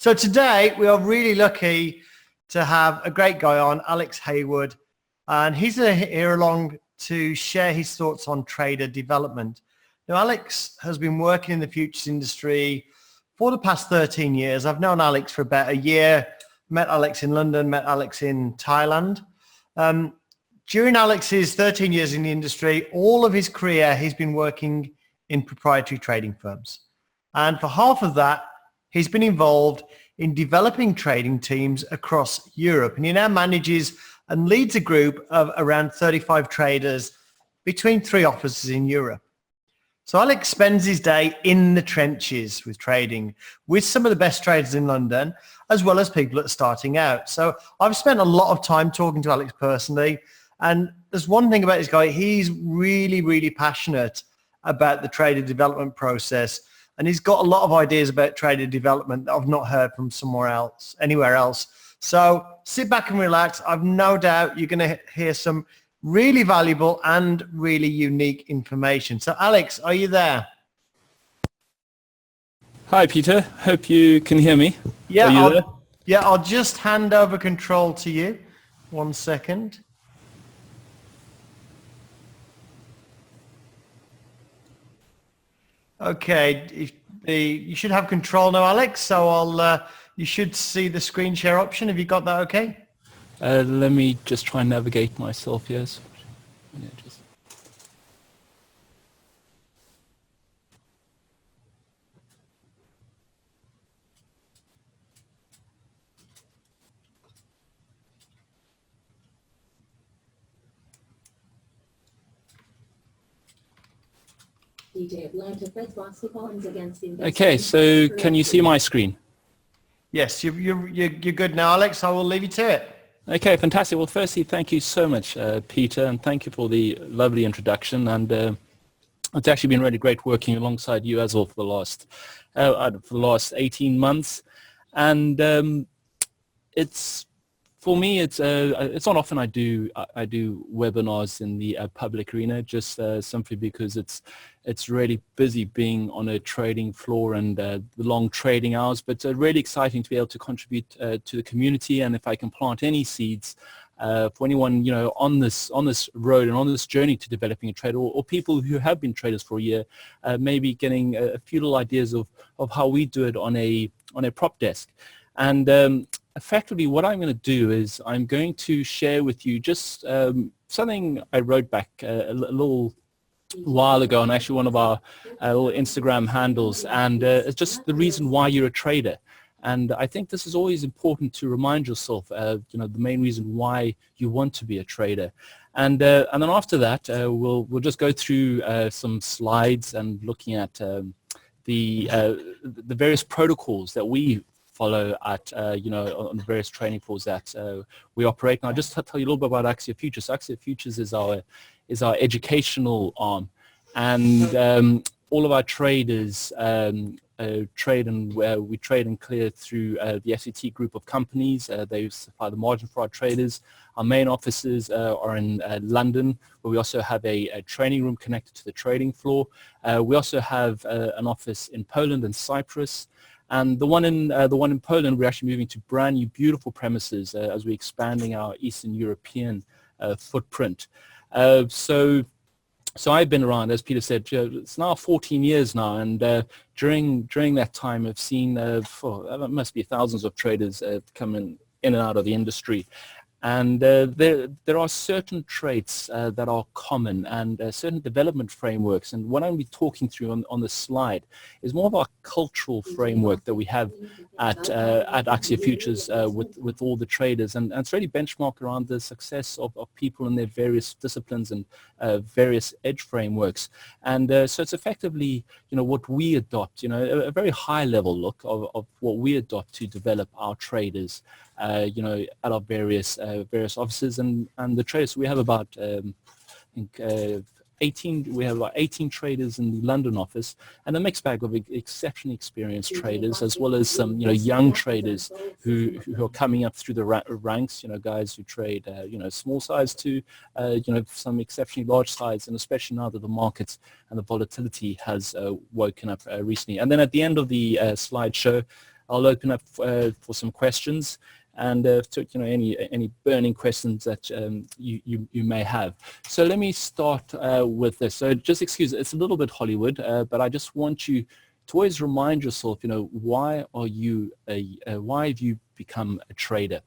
So today we are really lucky to have a great guy on, Alex Haywood, and he's here along to share his thoughts on trader development. Now, Alex has been working in the futures industry for the past 13 years. I've known Alex for about a year, met Alex in London, met Alex in Thailand. During Alex's 13 years in the industry, all of his career, he's been working in proprietary trading firms. And for half of that, he's been involved in developing trading teams across Europe. And he now manages and leads a group of around 35 traders between 3 offices in Europe. So Alex spends his day in the trenches with trading with some of the best traders in London, as well as people that are starting out. So I've spent a lot of time talking to Alex personally. And there's one thing about this guy, he's really, really passionate about the trader development process. And he's got a lot of ideas about trader development that I've not heard from anywhere else. So sit back and relax. I've no doubt you're going to hear some really valuable and really unique information. So Alex, are you there? Hi, Peter. Hope you can hear me. Yeah, I'll just hand over control to you. 1 second. Okay, you should have control now, Alex. So you should see the screen share option. Have you got that okay? Let me just try and navigate myself here. Okay, so can you see my screen? Yes, you're good now, Alex. I will leave you to it. Okay, fantastic. Well, firstly, thank you so much, Peter, and thank you for the lovely introduction. And it's actually been really great working alongside you as well for the last 18 months. And it's for me, it's not often I do webinars in the public arena, just simply because it's really busy being on a trading floor and the long trading hours. But really exciting to be able to contribute to the community, and if I can plant any seeds for anyone on this road and on this journey to developing a trade, or people who have been traders for a year, maybe getting a few little ideas of how we do it on a prop desk. And effectively, what I'm going to do is I'm going to share with you just something I wrote back a little while ago on actually one of our little Instagram handles, and it's just the reason why you're a trader. And I think this is always important to remind yourself, the main reason why you want to be a trader. And then after that, we'll just go through some slides and looking at the various protocols that we follow at, on the various training floors that we operate. And I'll just tell you a little bit about Axia Futures. So Axia Futures is our educational arm, and all of our traders trade and clear through the FCT group of companies. They supply the margin for our traders. Our main offices are in London, where we also have a training room connected to the trading floor. We also have an office in Poland and Cyprus. And the one in Poland, we're actually moving to brand new, beautiful premises as we're expanding our Eastern European footprint. So I've been around, as Peter said, it's now 14 years now, and during that time, I've seen there must be thousands of traders coming in and out of the industry. And there are certain traits that are common, and certain development frameworks. And what I'm going to be talking through on the slide is more of our cultural framework that we have at Axia Futures with all the traders. And it's really benchmarked around the success of people in their various disciplines and various edge frameworks. And so it's effectively, what we adopt, a very high level look of what we adopt to develop our traders. At our various offices and the traders. We have about 18 traders in the London office, and a mixed bag of exceptionally experienced traders, as well as some young traders who are coming up through the ranks. Guys who trade small size to some exceptionally large size, and especially now that the markets and the volatility has woken up recently. And then at the end of the slideshow, I'll open up for some questions and to, any burning questions that you may have. So let me start with this. So just excuse it, it's a little bit Hollywood, but I just want you to always remind yourself, why have you become a trader?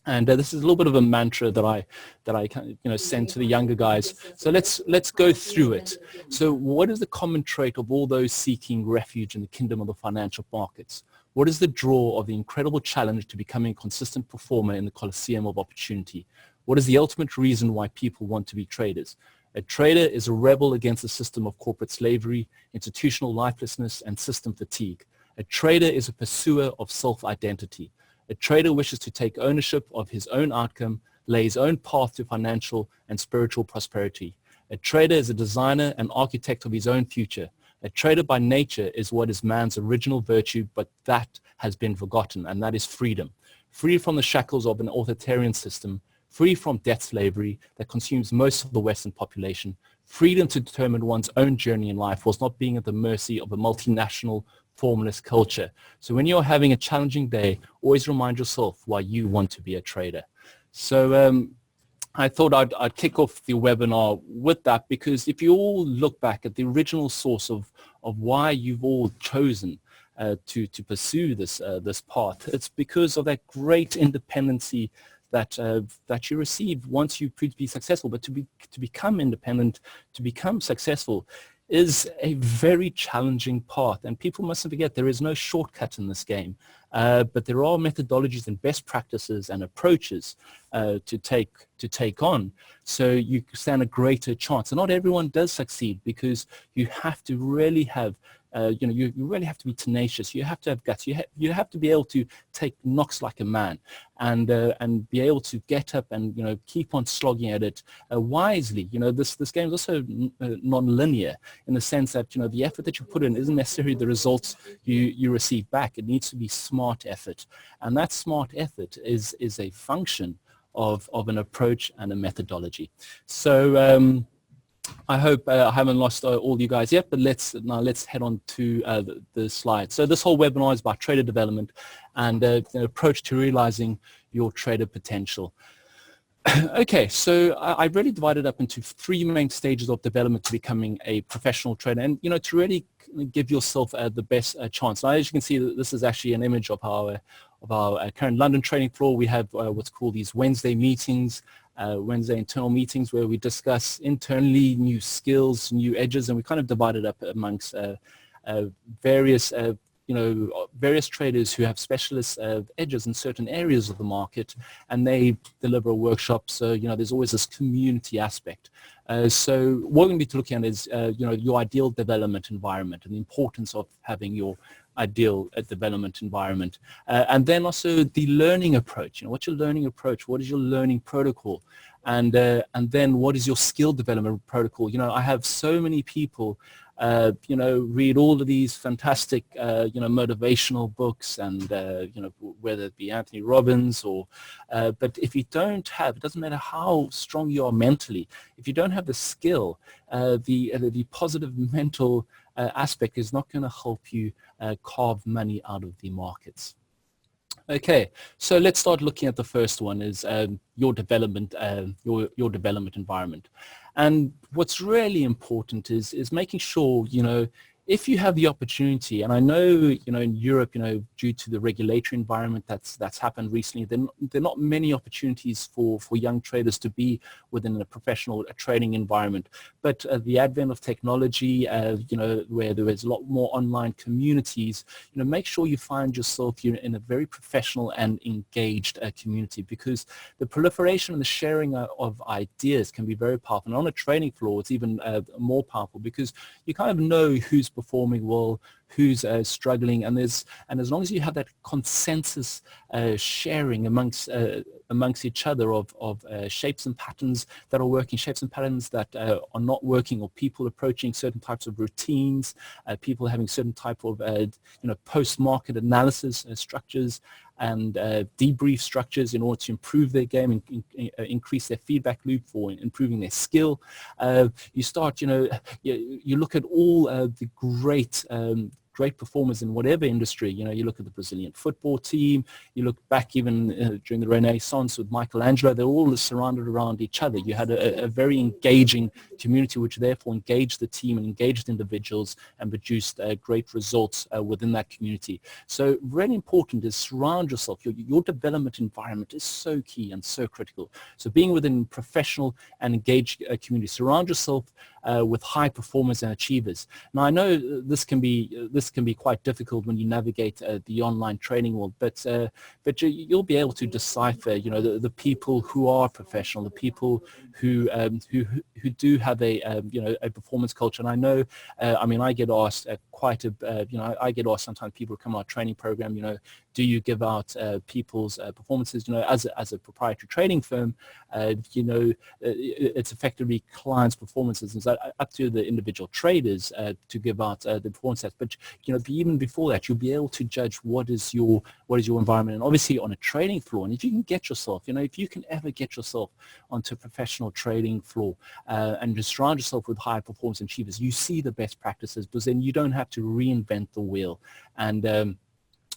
And this is a little bit of a mantra that I send to the younger guys. So let's go through it. So what is the common trait of all those seeking refuge in the kingdom of the financial markets? What is the draw of the incredible challenge to becoming a consistent performer in the Colosseum of opportunity? What is the ultimate reason why people want to be traders? A trader is a rebel against the system of corporate slavery, institutional lifelessness, and system fatigue. A trader is a pursuer of self-identity. A trader wishes to take ownership of his own outcome, lay his own path to financial and spiritual prosperity. A trader is a designer and architect of his own future. A trader by nature is what is man's original virtue, but that has been forgotten, and that is freedom. Free from the shackles of an authoritarian system, free from debt slavery that consumes most of the Western population, freedom to determine one's own journey in life whilst not being at the mercy of a multinational formless culture. So when you're having a challenging day, always remind yourself why you want to be a trader. So I thought I'd kick off the webinar with that, because if you all look back at the original source of why you've all chosen to pursue this path, it's because of that great independency that you receive once you prove to be successful. But to become independent, to become successful, is a very challenging path, and people mustn't forget there is no shortcut in this game, but there are methodologies and best practices and approaches to take on, so you stand a greater chance. And not everyone does succeed, because you have to really have you really have to be tenacious. You have to have guts. You have to be able to take knocks like a man, and be able to get up and keep on slogging at it wisely. This game is also non-linear, in the sense that the effort that you put in isn't necessarily the results you receive back. It needs to be smart effort, and that smart effort is a function of an approach and a methodology. So I hope I haven't lost all you guys yet, but let's head on to the slides. So this whole webinar is about trader development and the approach to realizing your trader potential. Okay, so I've really divided up into three main stages of development to becoming a professional trader, and to really give yourself the best chance. Now, as you can see, this is actually an image of our current London trading floor. We have what's called these Wednesday meetings, Wednesday internal meetings, where we discuss internally new skills, new edges, and we kind of divide it up amongst various various traders who have specialist edges in certain areas of the market, and they deliver a workshop. So there's always this community aspect. So what we're going to be looking at is your ideal development environment, and the importance of having your ideal development environment, and then also the learning approach. What's your learning approach? What is your learning protocol? And then what is your skill development protocol? I have so many people read all of these fantastic motivational books, and whether it be Anthony Robbins or but if you don't have, it doesn't matter how strong you are mentally, if you don't have the skill, the positive mental aspect is not going to help you carve money out of the markets. Okay, so let's start looking at the first one, is your development environment. And what's really important is making sure, if you have the opportunity, and I know, in Europe, due to the regulatory environment that's happened recently, there are not many opportunities for young traders to be within a professional trading environment. But the advent of technology, where there is a lot more online communities, make sure you find yourself in a very professional and engaged community, because the proliferation and the sharing of ideas can be very powerful. And on a trading floor, it's even more powerful, because you kind of know who's performing well, who's struggling, and as long as you have that consensus sharing amongst each other of shapes and patterns that are working, shapes and patterns that are not working, or people approaching certain types of routines, people having certain type of post-market analysis structures and debrief structures in order to improve their game and increase their feedback loop for improving their skill. You start, you look at all the great great performers in whatever industry. You look at the Brazilian football team, you look back even during the Renaissance with Michelangelo, they're all surrounded around each other. You had a very engaging community, which therefore engaged the team and engaged individuals and produced great results within that community. So really important is surround yourself. Your development environment is so key and so critical. So being within professional and engaged community, surround yourself with high performers and achievers. Now, I know this can be quite difficult when you navigate the online trading world, but you'll be able to decipher, the people who are professional, the people who do have a performance culture. And I know, I get asked I get asked sometimes, people come on our training program, do you give out people's performances? As a proprietary trading firm, it's effectively clients' performances. And so up to the individual traders to give out the performance stats. But even before that, you'll be able to judge what is your environment, and obviously on a trading floor. And if you can get yourself, if you can ever get yourself onto a professional trading floor and just surround yourself with high performance achievers, you see the best practices, because then you don't have to reinvent the wheel. And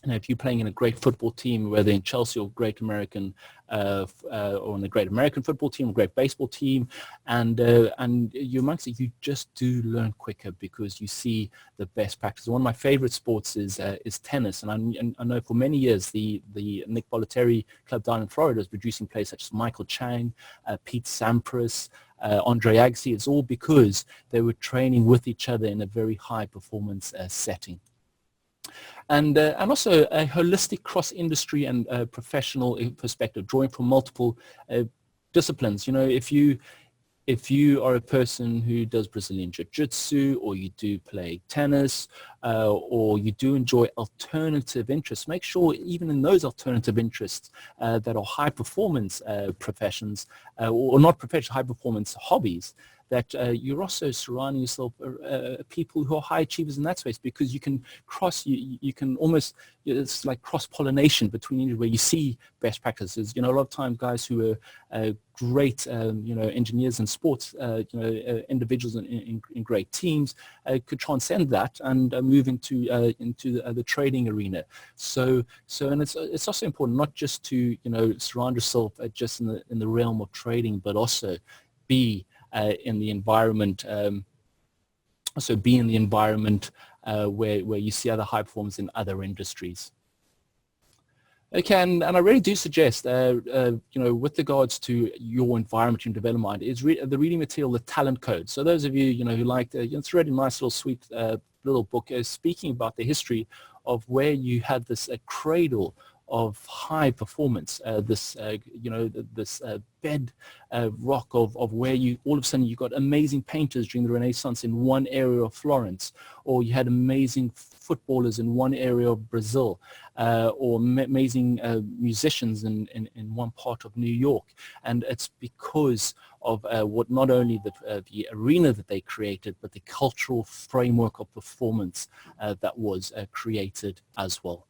if you're playing in a great football team, whether in Chelsea or Great American, or in the Great American football team, or Great Baseball team, and you're amongst it, you just do learn quicker because you see the best practice. One of my favorite sports is tennis, and I know for many years the Nick Volatility club down in Florida is producing players such as Michael Chang, Pete Sampras, Andre Agassi. It's all because they were training with each other in a very high performance setting. And also a holistic cross-industry and professional perspective, drawing from multiple disciplines. If you are a person who does Brazilian Jiu-Jitsu, or you do play tennis, or you do enjoy alternative interests, make sure even in those alternative interests that are high-performance professions, or not professional, high-performance hobbies, that you're also surrounding yourself people who are high achievers in that space, because you can you can almost, it's like cross-pollination between where you see best practices. A lot of times guys who are great, engineers in sports, individuals in great teams could transcend that and move into the trading arena. So and it's also important not just to surround yourself just in the realm of trading, but also be in the environment, where you see other high performers in other industries. Okay, and I really do suggest, with regards to your environment and development, is the reading material, The Talent Code. So those of you, who like, it's a really nice little sweet little book speaking about the history of where you had this cradle of high performance, this bed rock of where you all of a sudden you got amazing painters during the Renaissance in one area of Florence, or you had amazing footballers in one area of Brazil, or amazing musicians in one part of New York. And it's because of what not only the arena that they created, but the cultural framework of performance that was created as well.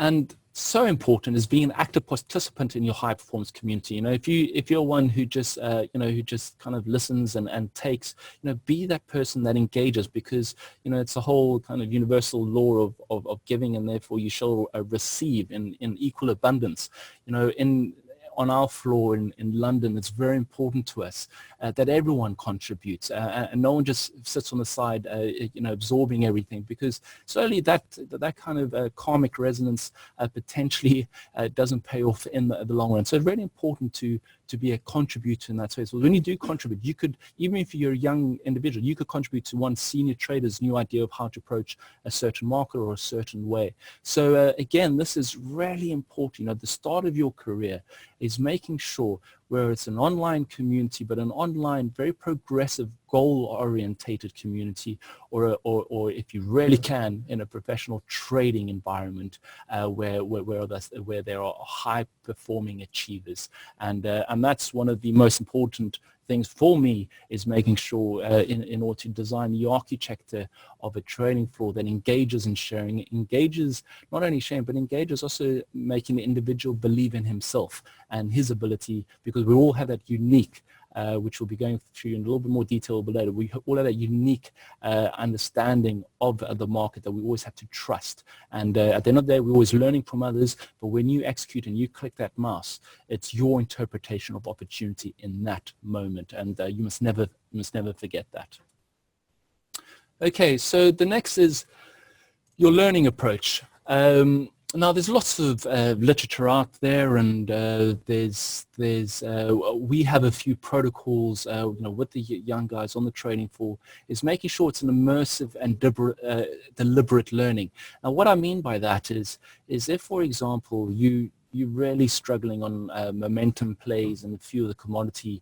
And so important is being an active participant in your high performance community. If you're one who just who just kind of listens and takes, be that person that engages, because it's a whole kind of universal law of giving, and therefore you shall receive in equal abundance. On our floor in London, it's very important to us that everyone contributes and no one just sits on the side, absorbing everything, because slowly that kind of karmic resonance potentially doesn't pay off in the long run. So it's really important to be a contributor in that space. Well, when you do contribute, you could, even if you're a young individual, you could contribute to one senior trader's new idea of how to approach a certain market or a certain way. So again, this is really important. At the start of your career is making sure, where it's an online community, but an online, very progressive, goal-orientated community, or if you really can, in a professional trading environment where there are high-performing achievers, and that's one of the most important things for me, is making sure in order to design the architecture of a trading floor that engages in sharing, engages not only sharing, but engages also making the individual believe in himself and his ability, because we all have that unique which we'll be going through in a little bit more detail later. We all have that unique understanding of the market that we always have to trust. And at the end of the day, we're always learning from others, but when you execute and you click that mouse, it's your interpretation of opportunity in that moment, and you must never forget that. Okay, so the next is your learning approach. Now, there's lots of literature out there, and we have a few protocols, with the young guys on the training floor, is making sure it's an immersive and deliberate learning. Now, what I mean by that is if, for example, you're really struggling on momentum plays and a few of the commodity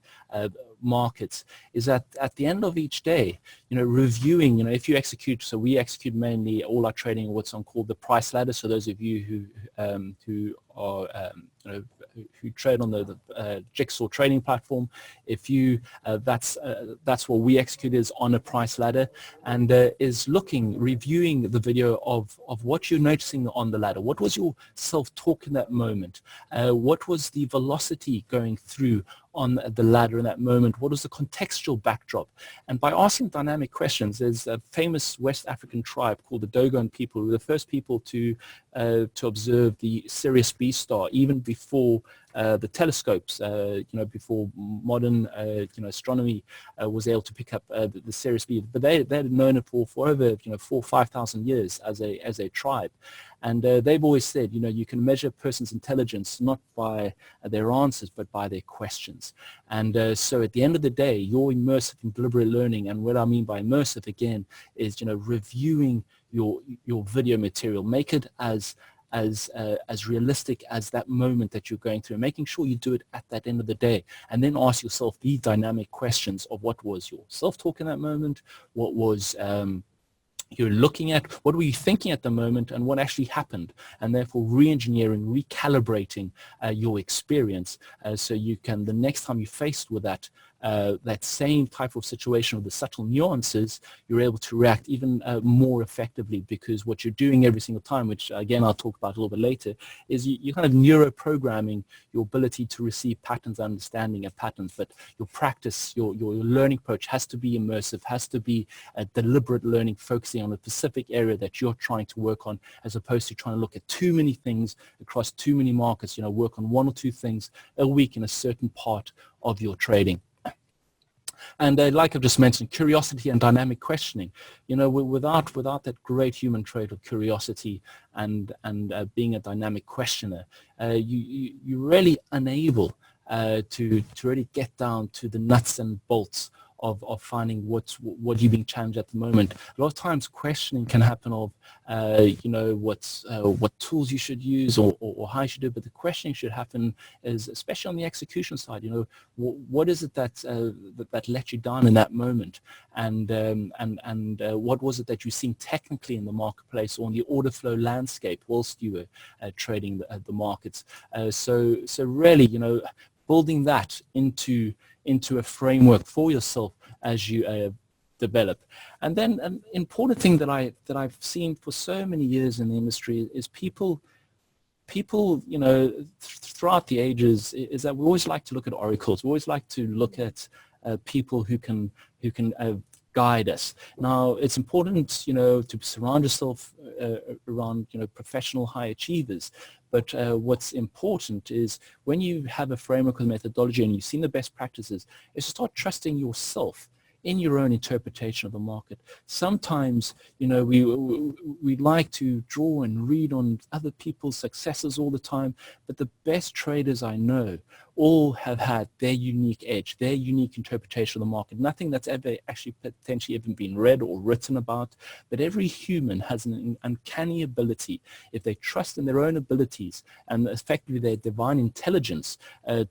markets, is that at the end of each day, reviewing, if you execute, so we execute mainly all our trading what's called the price ladder. So those of you who are who trade on the Jigsaw trading platform, if you that's what we execute is on a price ladder, and is reviewing the video of what you're noticing on the ladder. What was your self-talk in that moment? What was the velocity going through on the ladder in that moment? What was the contextual backdrop? And by asking dynamic questions, there's a famous West African tribe called the Dogon people, who were the first people to observe the Sirius B star, even before the telescopes, before modern, astronomy was able to pick up the Sirius B. But they had known it for over, 4,000 or 5,000 years as a tribe. And they've always said, you can measure a person's intelligence not by their answers, but by their questions. And so at the end of the day, your immersive and deliberate learning, and what I mean by immersive, again, is, reviewing your video material. Make it as realistic as that moment that you're going through, making sure you do it at that end of the day, and then ask yourself the dynamic questions of what was your self-talk in that moment, what was you're looking at, what were you thinking at the moment, and what actually happened, and therefore re-engineering, recalibrating your experience, so you can, the next time you're faced with that same type of situation with the subtle nuances, you're able to react even more effectively, because what you're doing every single time, which again I'll talk about a little bit later, is you're kind of neuroprogramming your ability to receive patterns, understanding of patterns. But your practice, your learning approach has to be immersive, has to be a deliberate learning, focusing on a specific area that you're trying to work on, as opposed to trying to look at too many things across too many markets. Work on one or two things a week in a certain part of your trading. And like I've just mentioned, curiosity and dynamic questioning. Without that great human trait of curiosity and being a dynamic questioner, you're really unable to really get down to the nuts and bolts of finding what you're being challenged at the moment. A lot of times questioning can happen of what tools you should use or how you should do it, but the questioning should happen is, especially on the execution side, what is it that let you down in that moment, and what was it that you're seeing technically in the marketplace or in the order flow landscape whilst you were trading the markets. So really, building that into a framework for yourself as you develop. And then an important thing that I've seen for so many years in the industry is people throughout the ages, is that we always like to look at oracles. We always like to look at people who can guide us. Now, it's important, to surround yourself around, professional high achievers. But what's important is when you have a framework of methodology and you've seen the best practices, is to start trusting yourself in your own interpretation of the market. Sometimes, we like to draw and read on other people's successes all the time, but the best traders I know all have had their unique edge, their unique interpretation of the market. Nothing that's ever actually potentially even been read or written about, but every human has an uncanny ability, if they trust in their own abilities and effectively their divine intelligence,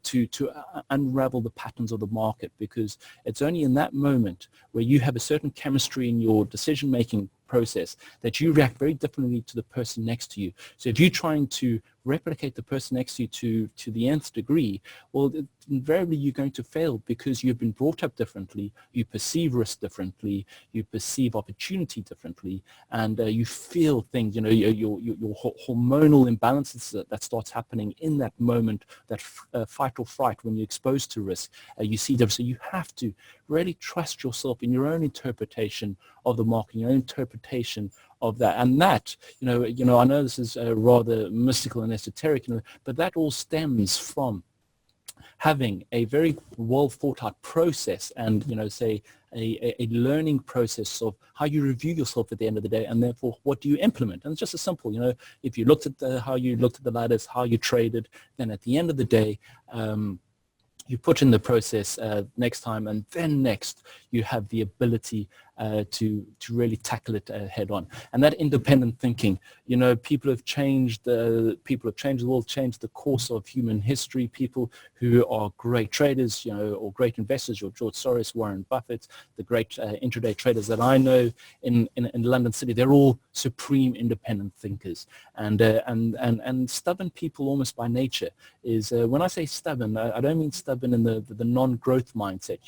to unravel the patterns of the market, because it's only in that moment where you have a certain chemistry in your decision-making process that you react very differently to the person next to you. So if you're trying to replicate the person next to you to the nth degree, well, invariably you're going to fail because you've been brought up differently, you perceive risk differently, you perceive opportunity differently, and you feel things, your hormonal imbalances that starts happening in that moment, that fight or fright when you're exposed to risk, you see them. So you have to really trust yourself in your own interpretation of the market, your own interpretation of that. And that, I know this is rather mystical and esoteric, but that all stems from having a very well thought out process and, say a learning process of how you review yourself at the end of the day, and therefore what do you implement. And it's just as simple, if you looked at how you looked at the ladders, how you traded, then at the end of the day, you put in the process next time, and then next you have the ability to really tackle it head on. And that independent thinking, people have changed the world, changed the course of human history. People who are great traders, or great investors, your George Soros, Warren Buffett, the great intraday traders that I know in London City, they're all supreme independent thinkers. And stubborn people almost by nature is, when I say stubborn, I don't mean stubborn in the non-growth mindset.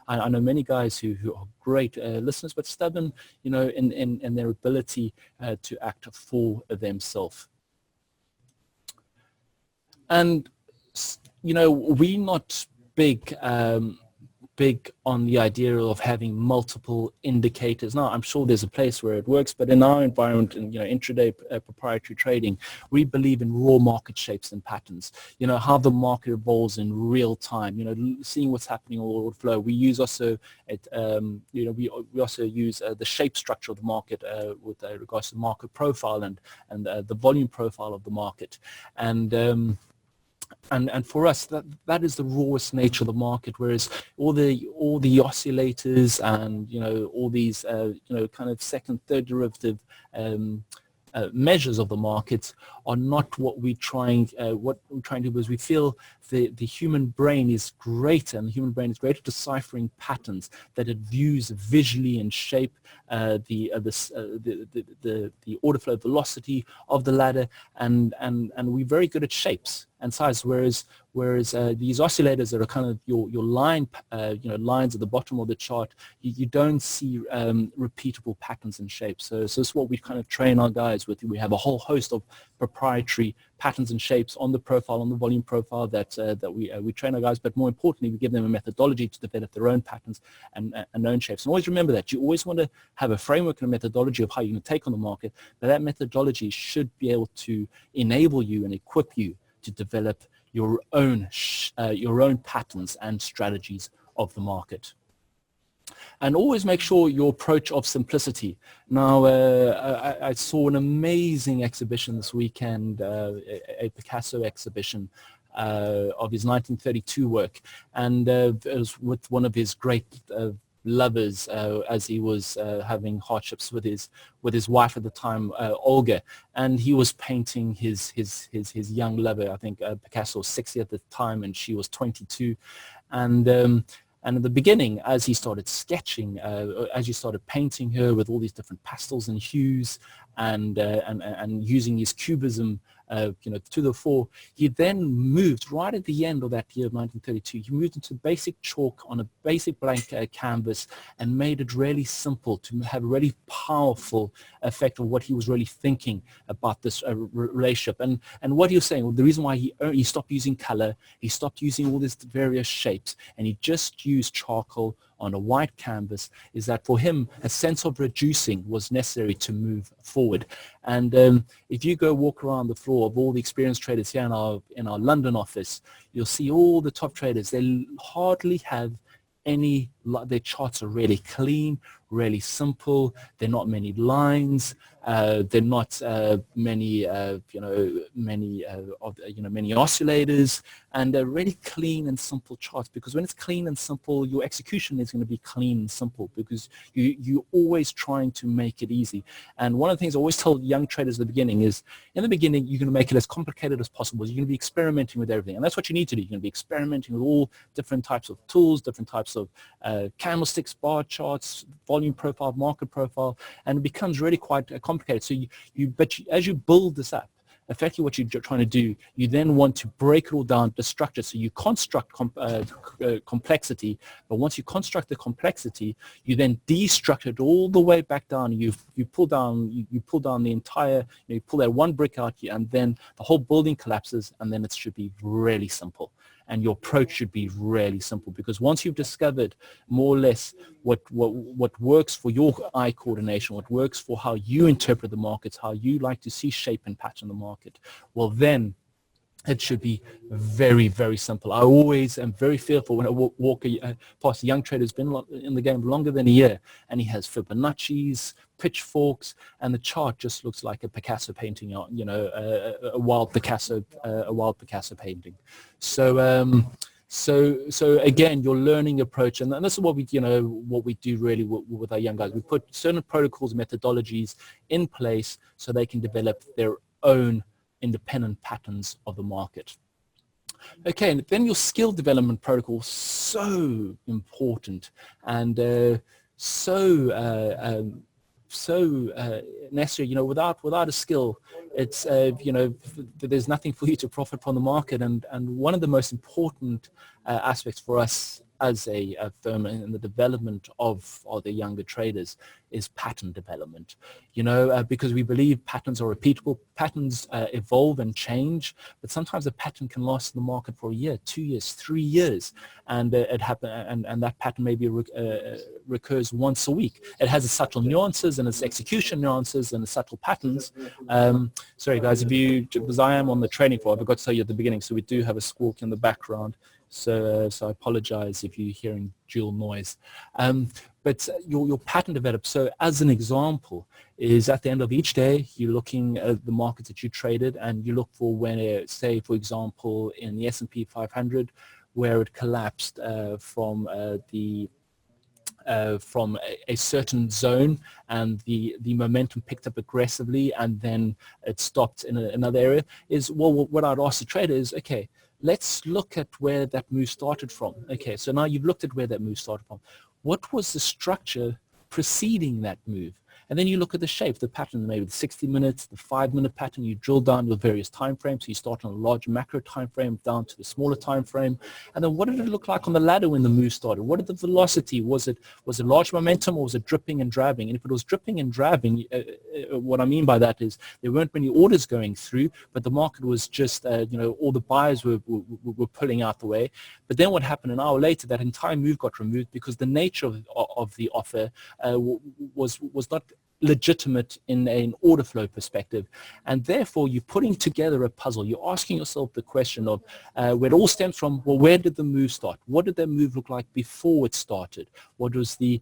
I know many guys who are great listeners, but stubborn, in their ability to act for themselves. And, we're not big on the idea of having multiple indicators. Now, I'm sure there's a place where it works, but in our environment, in intraday proprietary trading, we believe in raw market shapes and patterns. How the market evolves in real time. Seeing what's happening all over the flow. We use also we also use the shape structure of the market with regards to market profile and the volume profile of the market. And for us, that is the rawest nature of the market. Whereas all the oscillators and all these kind of second, third derivative measures of the markets are not what we're trying. What we're trying to do is we feel the human brain is greater, and the human brain is great at deciphering patterns that it views visually and shape the order flow velocity of the ladder, and we're very good at shapes and size. Whereas these oscillators that are kind of your line, lines at the bottom of the chart, you don't see repeatable patterns and shapes. So this is what we kind of train our guys with. We have a whole host of proprietary patterns and shapes on the profile, on the volume profile that we train our guys, but more importantly, we give them a methodology to develop their own patterns and own shapes. And always remember that you always want to have a framework and a methodology of how you're going to take on the market, but that methodology should be able to enable you and equip you to develop your own patterns and strategies of the market. And always make sure your approach of simplicity. Now, I saw an amazing exhibition this weekend, a Picasso exhibition of his 1932 work, and it was with one of his great lovers as he was having hardships with his wife at the time, Olga, and he was painting his young lover. I think Picasso was 60 at the time, and she was 22, and at the beginning, as he started sketching, as he started painting her with all these different pastels and hues, and using his cubism, to the fore, he then moved right at the end of that year of 1932. He moved into basic chalk on a basic blank canvas and made it really simple to have a really powerful effect of what he was really thinking about this relationship. And what he was saying, well, the reason why he stopped using color, he stopped using all these various shapes, and he just used charcoal on a white canvas, is that for him, a sense of reducing was necessary to move forward. And if you go walk around the floor of all the experienced traders here in our London office, you'll see all the top traders. They hardly have their charts are really clean, really simple. They're not many lines. They're not many oscillators, and they're really clean and simple charts. Because when it's clean and simple, your execution is going to be clean and simple, because you're always trying to make it easy. And one of the things I always tell young traders at the beginning is, in the beginning, you're going to make it as complicated as possible. You're going to be experimenting with everything, and that's what you need to do. You're going to be experimenting with all different types of tools, different types of candlesticks, bar charts, volume profile, market profile, and it becomes really quite complicated. So but as you build this up, effectively what you're trying to do, you then want to break it all down to structure. So you construct complexity, but once you construct the complexity, you then destructure it all the way back down. You pull down the entire, you pull that one brick out, and then the whole building collapses, and then it should be really simple. And your approach should be really simple, because once you've discovered more or less what works for your eye coordination, what works for how you interpret the markets, how you like to see shape and pattern the market, well then it should be very, very simple. I always am very fearful when I walk past a young trader who's been in the game longer than a year, and he has Fibonacci's, pitchforks, and the chart just looks like a Picasso painting, a wild Picasso painting. So again, your learning approach, and this is what we do really with our young guys. We put certain protocols, methodologies in place so they can develop their own independent patterns of the market. Okay, and then your skill development protocol, so important and so necessary. Without a skill, it's there's nothing for you to profit from the market. And one of the most important aspects for us as a firm in the development of the younger traders is pattern development, because we believe patterns are repeatable. Patterns evolve and change, but sometimes a pattern can last in the market for a year, 2 years, 3 years, and and that pattern maybe recurs once a week. It has its subtle nuances and its execution nuances and its subtle patterns. Sorry guys, because I am on the training floor, I forgot to tell you at the beginning, so we do have a squawk in the background. So I apologize if you're hearing dual noise. But your pattern develops. So as an example, is at the end of each day, you're looking at the markets that you traded, and you look for when, say, for example, in the S&P 500, where it collapsed from a certain zone, and the momentum picked up aggressively, and then it stopped in another area. What I'd ask the trader is, okay, let's look at where that move started from. Okay, so now you've looked at where that move started from. What was the structure preceding that move? And then you look at the shape, the pattern, maybe the 60 minutes, the 5-minute pattern. You drill down your various time frames. So you start on a large macro time frame down to the smaller time frame. And then what did it look like on the ladder when the move started? What did the velocity? Was it large momentum, or was it dripping and drabbing? And if it was dripping and drabbing, what I mean by that is there weren't many orders going through, but the market was just, all the buyers were pulling out the way. But then what happened an hour later, that entire move got removed because the nature of the offer was not legitimate in an order flow perspective, and therefore you're putting together a puzzle. You're asking yourself the question of where it all stems from. Well, where did the move start? What did that move look like before it started? What was the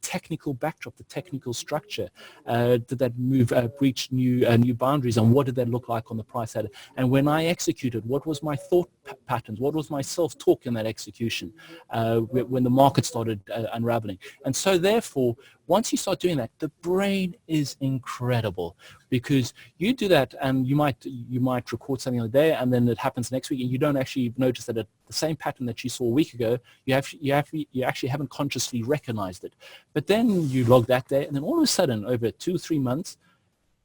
technical backdrop, the technical structure? Did that move breach new boundaries, and what did that look like on the price header? And when I executed, what was my thought patterns? What was my self-talk in that execution when the market started unraveling? And so therefore, once you start doing that, the brain is incredible, because you do that and you might record something on the day, and then it happens next week, and you don't actually notice that the same pattern that you saw a week ago, you actually haven't consciously recognized it. But then you log that day, and then all of a sudden, over 2 or 3 months,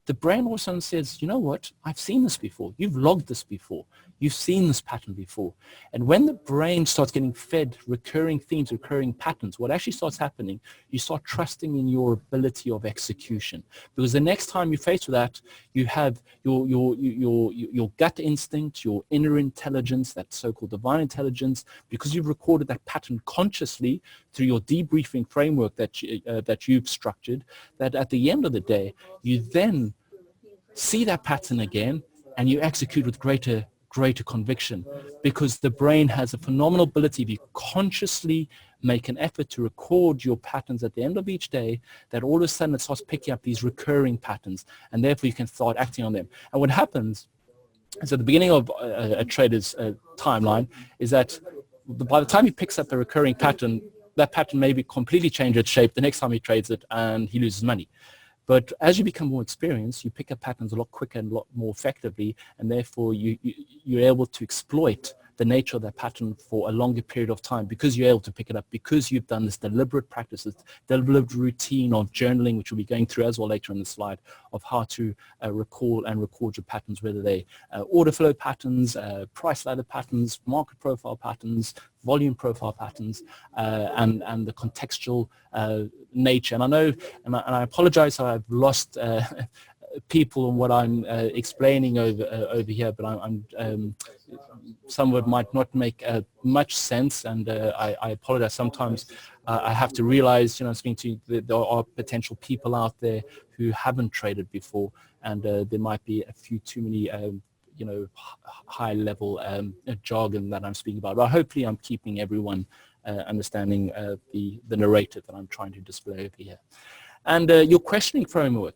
the brain all of a sudden says, you know what, I've seen this before. You've logged this before. You've seen this pattern before. And when the brain starts getting fed recurring themes, recurring patterns, what actually starts happening, you start trusting in your ability of execution. Because the next time you face with that, you have your gut instinct, your inner intelligence, that so-called divine intelligence, because you've recorded that pattern consciously through your debriefing framework that you've structured, that at the end of the day, you then see that pattern again, and you execute with greater conviction, because the brain has a phenomenal ability. If you consciously make an effort to record your patterns at the end of each day, that all of a sudden it starts picking up these recurring patterns, and therefore you can start acting on them. And what happens is at the beginning of a trader's timeline is that by the time he picks up a recurring pattern, that pattern may be completely change its shape the next time he trades it, and he loses money. But as you become more experienced, you pick up patterns a lot quicker and a lot more effectively, and therefore you're able to exploit the nature of that pattern for a longer period of time, because you're able to pick it up, because you've done this deliberate practice, this deliberate routine of journaling, which we'll be going through as well later in the slide, of how to recall and record your patterns, whether they order flow patterns, price ladder patterns, market profile patterns, volume profile patterns, and the contextual nature. And I know, and I apologize, I've lost people on what I'm explaining over here, but I'm some of it might not make much sense, and I apologize. Sometimes I have to realize, speaking to there are potential people out there who haven't traded before, and there might be a few too many high level jargon that I'm speaking about. But hopefully I'm keeping everyone understanding the narrative that I'm trying to display over here. And your questioning framework,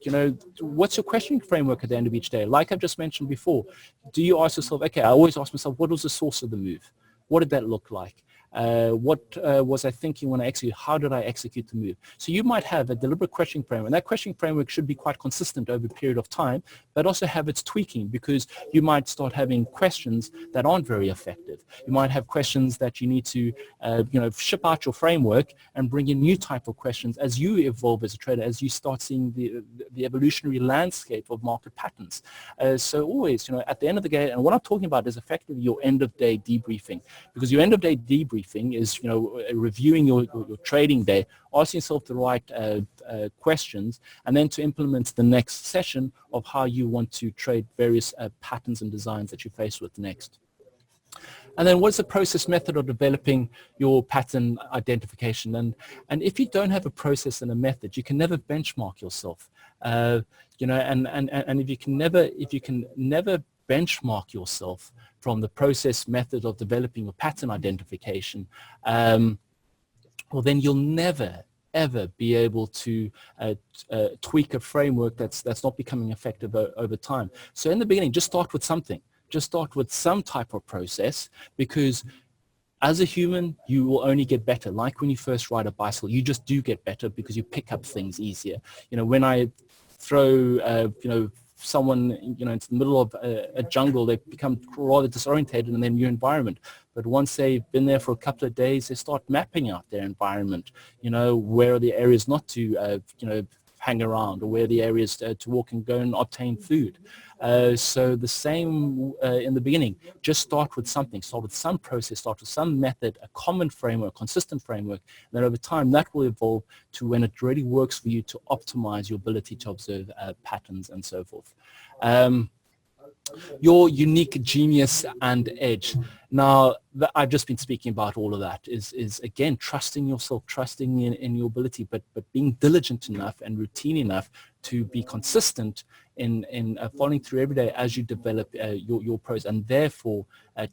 what's your questioning framework at the end of each day? Like I've just mentioned before, do you ask yourself, okay, I always ask myself, what was the source of the move? What did that look like? What was I thinking when I executed? How did I execute the move? So you might have a deliberate questioning framework, and that questioning framework should be quite consistent over a period of time, but also have its tweaking, because you might start having questions that aren't very effective. You might have questions that you need to, ship out your framework and bring in new type of questions as you evolve as a trader, as you start seeing the evolutionary landscape of market patterns. So always, at the end of the day, and what I'm talking about is effectively your end of day debriefing, because your end of day debriefing is, reviewing your trading day, asking yourself the right questions, and then to implement the next session of how you want to trade various patterns and designs that you face with next. And then what's the process method of developing your pattern identification? And if you don't have a process and a method, you can never benchmark yourself. And if you can never benchmark yourself from the process method of developing your pattern identification, well, then you'll never ever be able to tweak a framework that's not becoming effective over time. So in the beginning, just start with something. Just start with some type of process, because as a human, you will only get better. Like when you first ride a bicycle, you just do get better because you pick up things easier. When I throw, someone, into the middle of a jungle, they become rather disorientated in their new environment. But once they've been there for a couple of days, they start mapping out their environment. Where are the areas not to, hang around, or where are the areas to walk and go and obtain food. So the same in the beginning, just start with something, start with some process, start with some method, a common framework, consistent framework, and then over time that will evolve to when it really works for you to optimize your ability to observe patterns and so forth. Your unique genius and edge. Now, I've just been speaking about all of that is again, trusting yourself, trusting in your ability, but being diligent enough and routine enough to be consistent in following through every day as you develop your pros, and therefore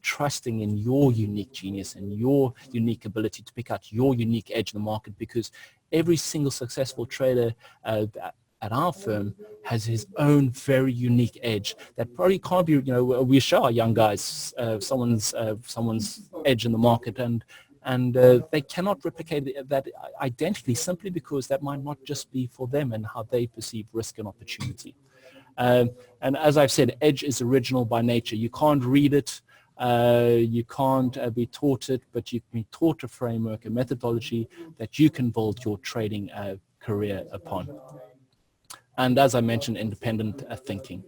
trusting in your unique genius and your unique ability to pick out your unique edge in the market, because every single successful trader at our firm has his own very unique edge that probably can't be, we show our young guys someone's edge in the market, and they cannot replicate that identically, simply because that might not just be for them and how they perceive risk and opportunity. And as I've said, edge is original by nature. You can't read it, you can't be taught it, but you can be taught a framework, a methodology that you can build your trading career upon. And as I mentioned, independent thinking.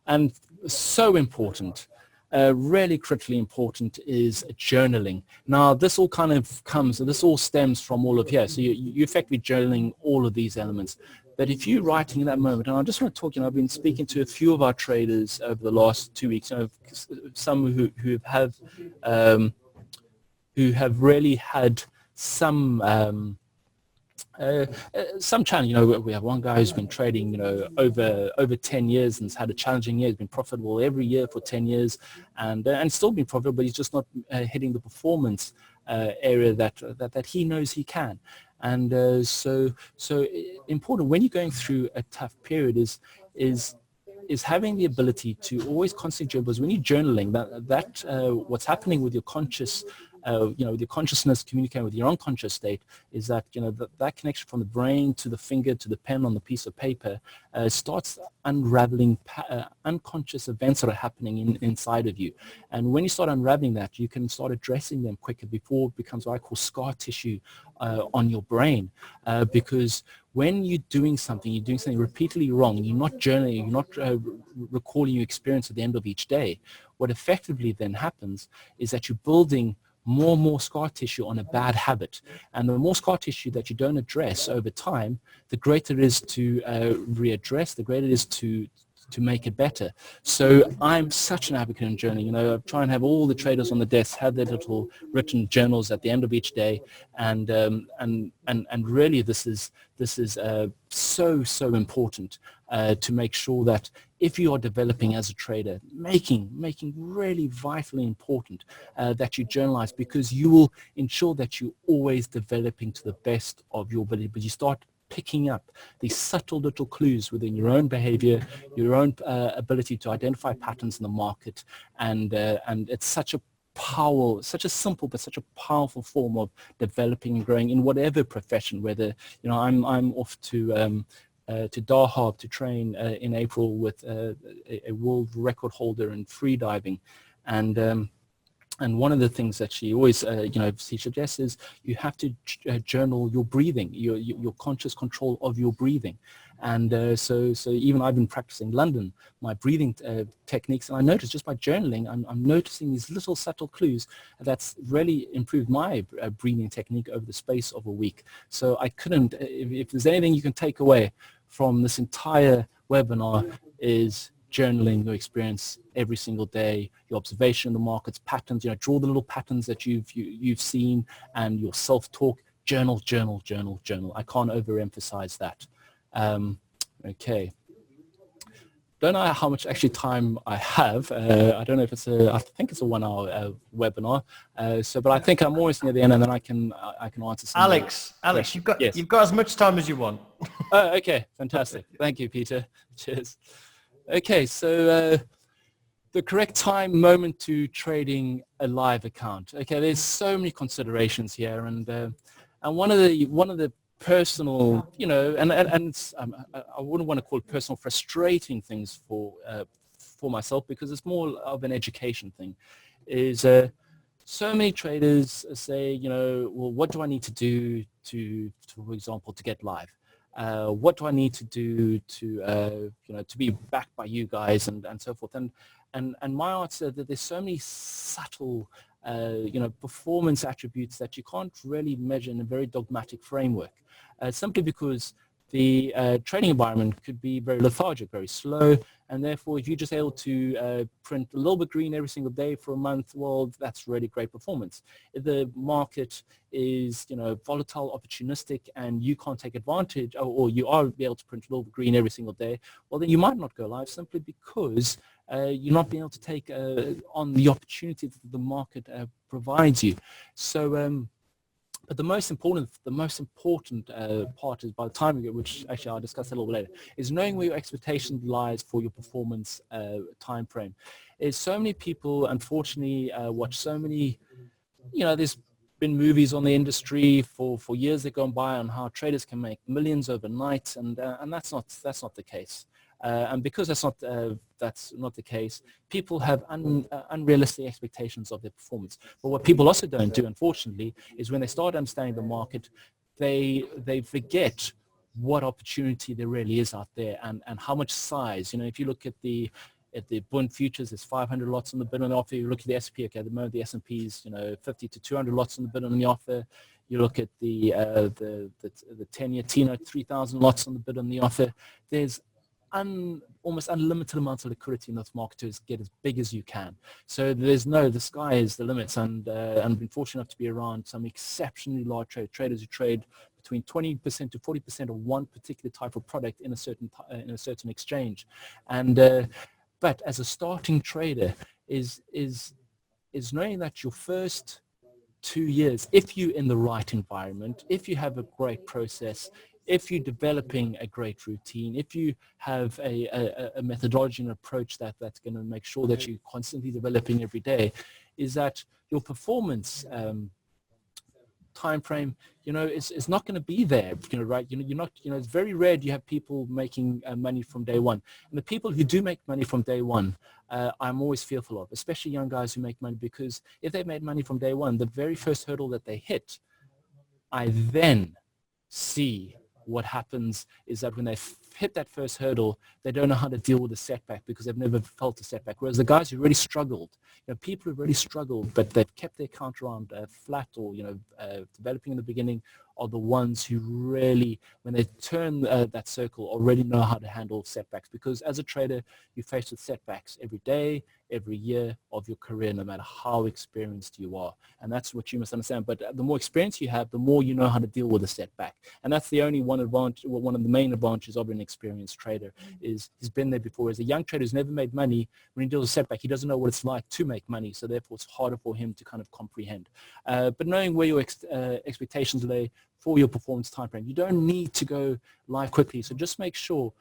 And so important, really critically important, is journaling. Now, this all kind of this all stems from all of here. So you effectively journaling all of these elements. But if you're writing in that moment, and I just want to talk, I've been speaking to a few of our traders over the last 2 weeks, some who have really had some challenge. We have one guy who's been trading, over 10 years and has had a challenging year. He's been profitable every year for 10 years and still been profitable, but he's just not hitting the performance area that he knows he can. And so important when you're going through a tough period is having the ability to always constantly journal. Because when you're journaling, that what's happening with your conscious with your consciousness communicating with your unconscious state, is that, that connection from the brain to the finger to the pen on the piece of paper starts unraveling unconscious events that are happening inside of you. And when you start unraveling that, you can start addressing them quicker before it becomes what I call scar tissue on your brain. Because when you're doing something repeatedly wrong, and you're not journaling, you're not recalling your experience at the end of each day, what effectively then happens is that you're building more and more scar tissue on a bad habit. And the more scar tissue that you don't address over time, the greater it is to readdress, the greater it is to make it better. So I'm such an advocate in journaling. I try and have all the traders on the desk have their little written journals at the end of each day, and really this is so important to make sure that if you are developing as a trader, making really vitally important that you journalize, because you will ensure that you're always developing to the best of your ability. But you start picking up these subtle little clues within your own behavior, your own ability to identify patterns in the market, and it's such a simple but such a powerful form of developing and growing in whatever profession. Whether I'm off to Dahab to train in April with a world record holder in free diving, and one of the things that she always, she suggests is you have to journal your breathing, your conscious control of your breathing. And so even I've been practicing London, my breathing techniques, and I noticed just by journaling, I'm noticing these little subtle clues that's really improved my breathing technique over the space of a week. So I couldn't, if there's anything you can take away from this entire webinar, is journaling your experience every single day, your observation of the markets, patterns, draw the little patterns that you've seen, and your self-talk. Journal. I can't overemphasize that. Okay. Don't know how much actually time I have. I don't know if I think it's a 1 hour webinar. But I think I'm almost near the end, and then I can answer some. Alex, you've got as much time as you want. Oh, okay, fantastic. Thank you, Peter. Cheers. Okay, so the correct time, moment to trading a live account. Okay, there's so many considerations here, and one of the personal, and I wouldn't want to call it personal, frustrating things for myself, because it's more of an education thing, is so many traders say, well, what do I need to do for example, to get live? What do I need to do to be backed by you guys, and so forth? And my answer that there's so many subtle performance attributes that you can't really measure in a very dogmatic framework, simply because the trading environment could be very lethargic, very slow, and therefore if you're just able to print a little bit green every single day for a month, well, that's really great performance. If the market is volatile, opportunistic, and you can't take advantage, or you are able to print a little bit green every single day, well, then you might not go live, simply because you're not being able to take on the opportunity that the market provides you. So but the most important part is, by the time we get, which actually I'll discuss a little bit later, is knowing where your expectation lies for your performance time frame. Is so many people, unfortunately, watch so many, there's been movies on the industry for years that gone by on how traders can make millions overnight, and that's not the case. And because that's not the case, people have unrealistic expectations of their performance. But what people also don't do, unfortunately, is when they start understanding the market, they forget what opportunity there really is out there, and how much size. If you look at the Bund futures, there's 500 lots on the bid on the offer. You look at the S&P, okay, at the moment the S&P is 50 to 200 lots on the bid on the offer. You look at the 10-year T-note, 3,000 lots on the bid on the offer. There's almost unlimited amounts of liquidity in this market to get as big as you can. So the sky is the limits, and I've been fortunate enough to be around some exceptionally large traders who trade between 20% to 40% of one particular type of product in a certain exchange. And but as a starting trader is knowing that your first 2 years, if you're in the right environment, if you have a great process, if you're developing a great routine, if you have a methodology and approach that's going to make sure that you're constantly developing every day, is that your performance time frame, is not going to be there, right? You're not, it's very rare you have people making money from day one. And the people who do make money from day one, I'm always fearful of, especially young guys who make money, because if they made money from day one, the very first hurdle that they hit, I then see what happens is that when they hit that first hurdle, they don't know how to deal with a setback because they've never felt a setback. Whereas the guys who really struggled, people who really struggled, but they've kept their account around flat or, developing in the beginning, are the ones who really, when they turn that circle, already know how to handle setbacks. Because as a trader, you're faced with setbacks every day, every year of your career, no matter how experienced you are. And that's what you must understand. But the more experience you have, the more you know how to deal with a setback. And that's the only one of the main advantages of an experienced trader, is he's been there before. As a young trader who's never made money, when he deals with a setback, he doesn't know what it's like to make money. So therefore, it's harder for him to kind of comprehend. But knowing where your expectations lay for your performance time frame, you don't need to go live quickly. So just make sure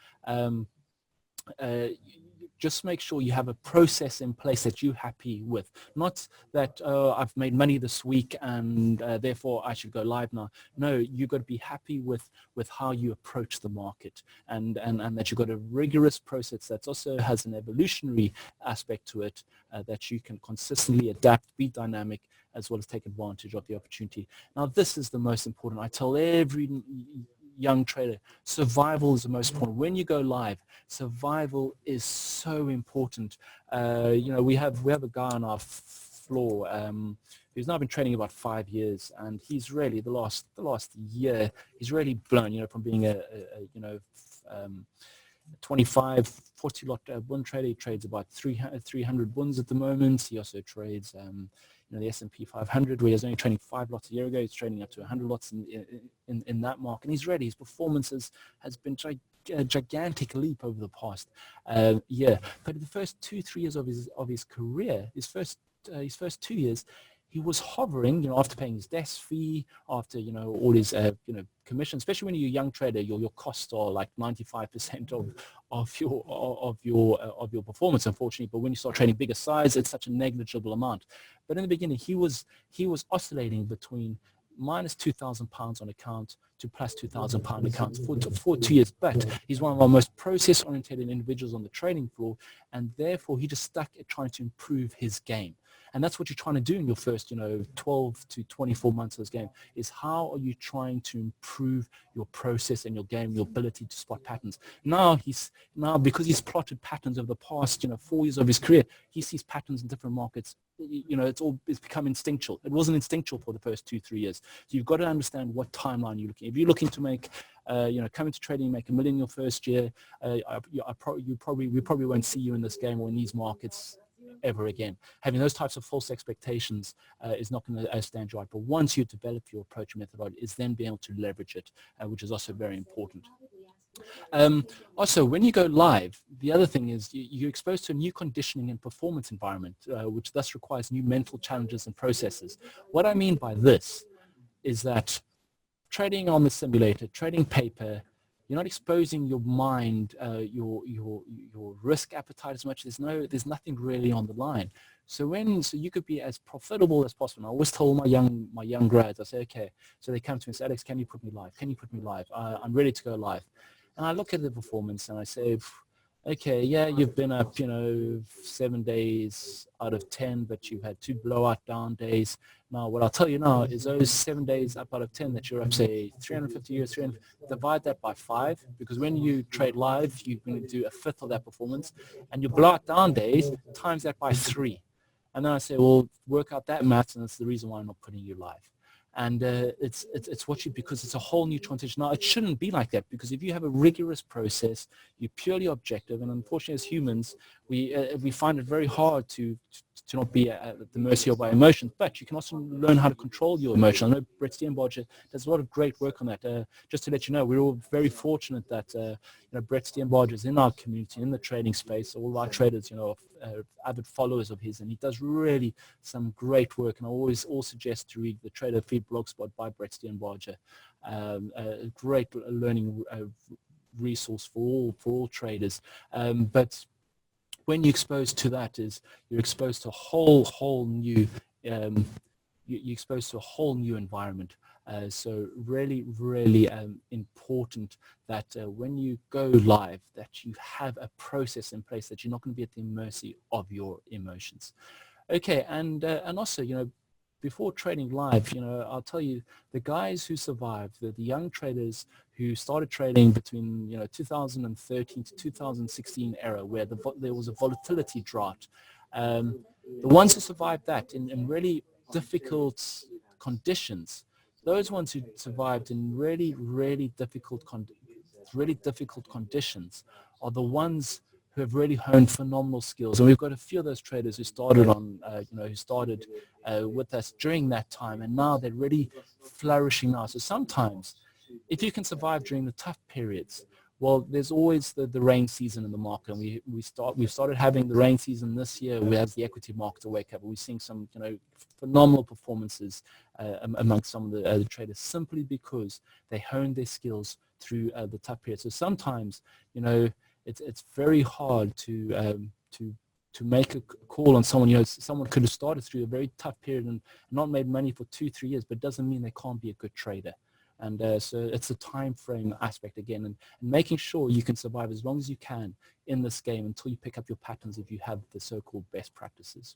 you have a process in place that you're happy with. Not that I've made money this week and therefore I should go live now. No, you've got to be happy with how you approach the market, and that you've got a rigorous process that also has an evolutionary aspect to it, that you can consistently adapt, be dynamic, as well as take advantage of the opportunity. Now, this is the most important. I tell every young trader, survival is the most important. When you go live, survival is so important. We have a guy on our floor who's now been training about 5 years, and he's really the last year he's really blown, from being a 25, 40 lot win trader. He trades about 300 wins at the moment. He also trades the S&P 500, where he was only trading 5 lots a year ago. He's trading up to 100 lots in that market, and he's ready. His performance has been a gigantic leap over the past year. But in the first 2-3 years of his career, his first 2 years, he was hovering, after paying his desk fee, after, all his, commission, especially when you're a young trader, your costs are like 95% of your performance, unfortunately. But when you start trading bigger size, it's such a negligible amount. But in the beginning, he was oscillating between minus £2,000 on account to plus £2,000 accounts for 2 years. But he's one of our most process-oriented individuals on the trading floor, and therefore he just stuck at trying to improve his game. And that's what you're trying to do in your first, 12 to 24 months of this game, is how are you trying to improve your process and your game, your ability to spot patterns. Now, because he's plotted patterns over the past, 4 years of his career, he sees patterns in different markets. It's become instinctual. It wasn't instinctual for the first 2-3 years. So you've got to understand what timeline you're looking at. If you're looking to make, come into trading, make $1 million your first year, we probably won't see you in this game or in these markets ever again. Having those types of false expectations is not going to stand you right. But once you develop your approach methodology, is then being able to leverage it, which is also very important. Also, when you go live, the other thing is you're exposed to a new conditioning and performance environment, which thus requires new mental challenges and processes. What I mean by this is that trading on the simulator, trading paper, you're not exposing your mind, your risk appetite as much. There's nothing really on the line. So you could be as profitable as possible. And I always tell my young grads, I say, okay, so they come to me and say, Alex, can you put me live? Can you put me live? I'm ready to go live. And I look at the performance and I say, okay, yeah, you've been up, 7 days out of 10, but you've had 2 blowout down days. Now, what I'll tell you now is those 7 days up out of 10 that you're up, say, 350 years, divide that by 5, because when you trade live, you're going to do a fifth of that performance, and your blowout down days, times that by 3. And then I say, well, work out that maths, and that's the reason why I'm not putting you live. And it's because it's a whole new transition. Now, it shouldn't be like that, because if you have a rigorous process, you're purely objective, and unfortunately as humans, we find it very hard to not be at the mercy of our emotions, but you can also learn how to control your emotions. I know Brett Steenbarger does a lot of great work on that. Just to let you know, we're all very fortunate that Brett Steenbarger is in our community, in the trading space. All of our traders, avid followers of his, and he does really some great work. And I always suggest to read the Trader Feed blogspot by Brett Steenbarger. a great learning resource for all traders. But when you're exposed to that, is you're exposed to a whole new you're exposed to a whole new environment. So really important that when you go live, that you have a process in place, that you're not going to be at the mercy of your emotions. Okay, and also, before trading live, I'll tell you, the guys who survived, the young traders who started trading between 2013 to 2016 era, where there was a volatility drought, the ones who survived that in really difficult conditions, those ones who survived in really difficult conditions are the ones who have really honed phenomenal skills. And we've got a few of those traders who started with us during that time, and now they're really flourishing now. So sometimes, if you can survive during the tough periods, well, there's always the rain season in the market, and we've started having the rain season this year, whereas the equity markets wake up. We're seeing some phenomenal performances amongst some of the traders, simply because they honed their skills through the tough period. So sometimes, it's very hard to make a call on someone. Someone could have started through a very tough period and not made money for 2-3 years, but it doesn't mean they can't be a good trader. And so it's a time frame aspect again, and making sure you can survive as long as you can in this game until you pick up your patterns, if you have the so-called best practices.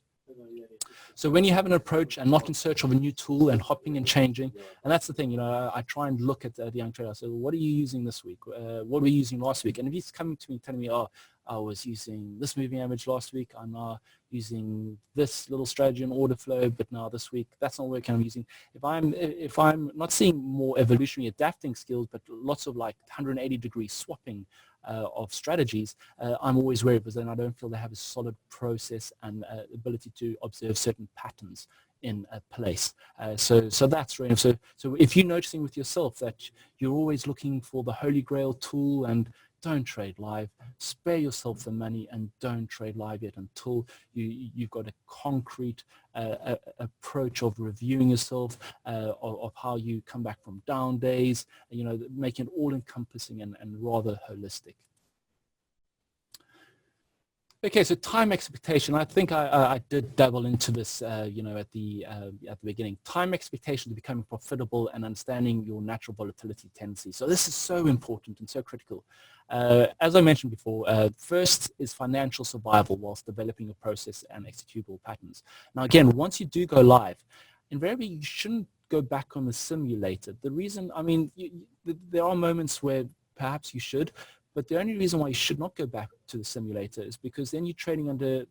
So when you have an approach and not in search of a new tool and hopping and changing, and that's the thing, I try and look at the young trader. I say, well, what are you using this week? What were you using last week? And if he's coming to me telling me, oh, I was using this moving average last week, I'm now using this little strategy and order flow, but now this week that's not working. I'm using, if I'm not seeing more evolutionary adapting skills, but lots of like 180-degree swapping of strategies, I'm always wary, because then I don't feel they have a solid process and ability to observe certain patterns in a place. So that's really, so if you're noticing with yourself that you're always looking for the holy grail tool, and don't trade live, spare yourself the money and don't trade live yet until you've got a concrete approach of reviewing yourself, of how you come back from down days, making it all encompassing and rather holistic. Okay, so time expectation. I think I did dabble into this, at the beginning. Time expectation to becoming profitable and understanding your natural volatility tendency. So this is so important and so critical. As I mentioned before, first is financial survival whilst developing a process and executable patterns. Now, again, once you do go live, invariably you shouldn't go back on the simulator. The reason, there are moments where perhaps you should, but the only reason why you should not go back to the simulator is because then you're trading under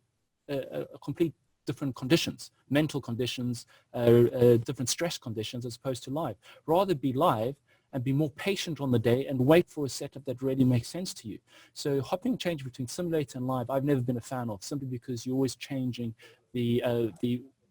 a complete different conditions, mental conditions, different stress conditions, as opposed to live. Rather be live and be more patient on the day and wait for a setup that really makes sense to you. So hopping and changing between simulator and live, I've never been a fan of, simply because you're always changing the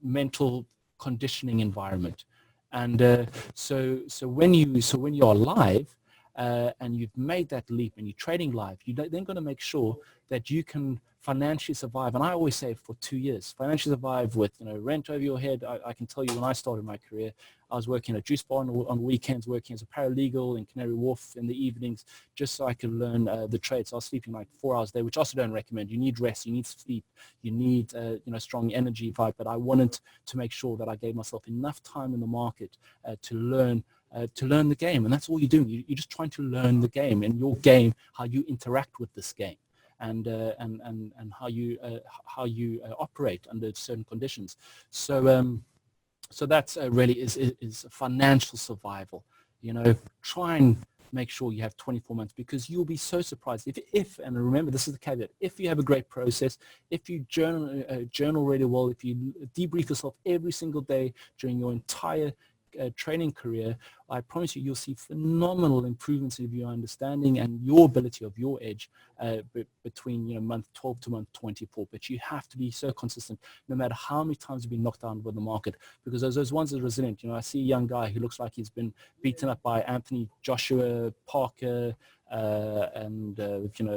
mental conditioning environment. And so when you are live, and you've made that leap and you're trading live, you're then going to make sure that you can financially survive. And I always say for 2 years, financially survive with rent over your head. I can tell you, when I started my career, I was working at a juice bar on weekends, working as a paralegal in Canary Wharf in the evenings, just so I could learn the trade. So I was sleeping like 4 hours a day, which I also don't recommend. You need rest, you need sleep, you need strong energy vibe. But I wanted to make sure that I gave myself enough time in the market to learn the game. And that's all you're doing. You're just trying to learn the game, and your game, how you interact with this game, and how you operate under certain conditions. So that's really is financial survival. Try and make sure you have 24 months, because you'll be so surprised if and remember, this is the caveat, if you have a great process, if you journal really well, if you debrief yourself every single day during your entire training career, I promise you'll see phenomenal improvements of your understanding and your ability of your edge between month 12 to month 24. But you have to be so consistent, no matter how many times you've been knocked down with the market, because those ones that are resilient. I see a young guy who looks like he's been beaten up by Anthony Joshua, Parker,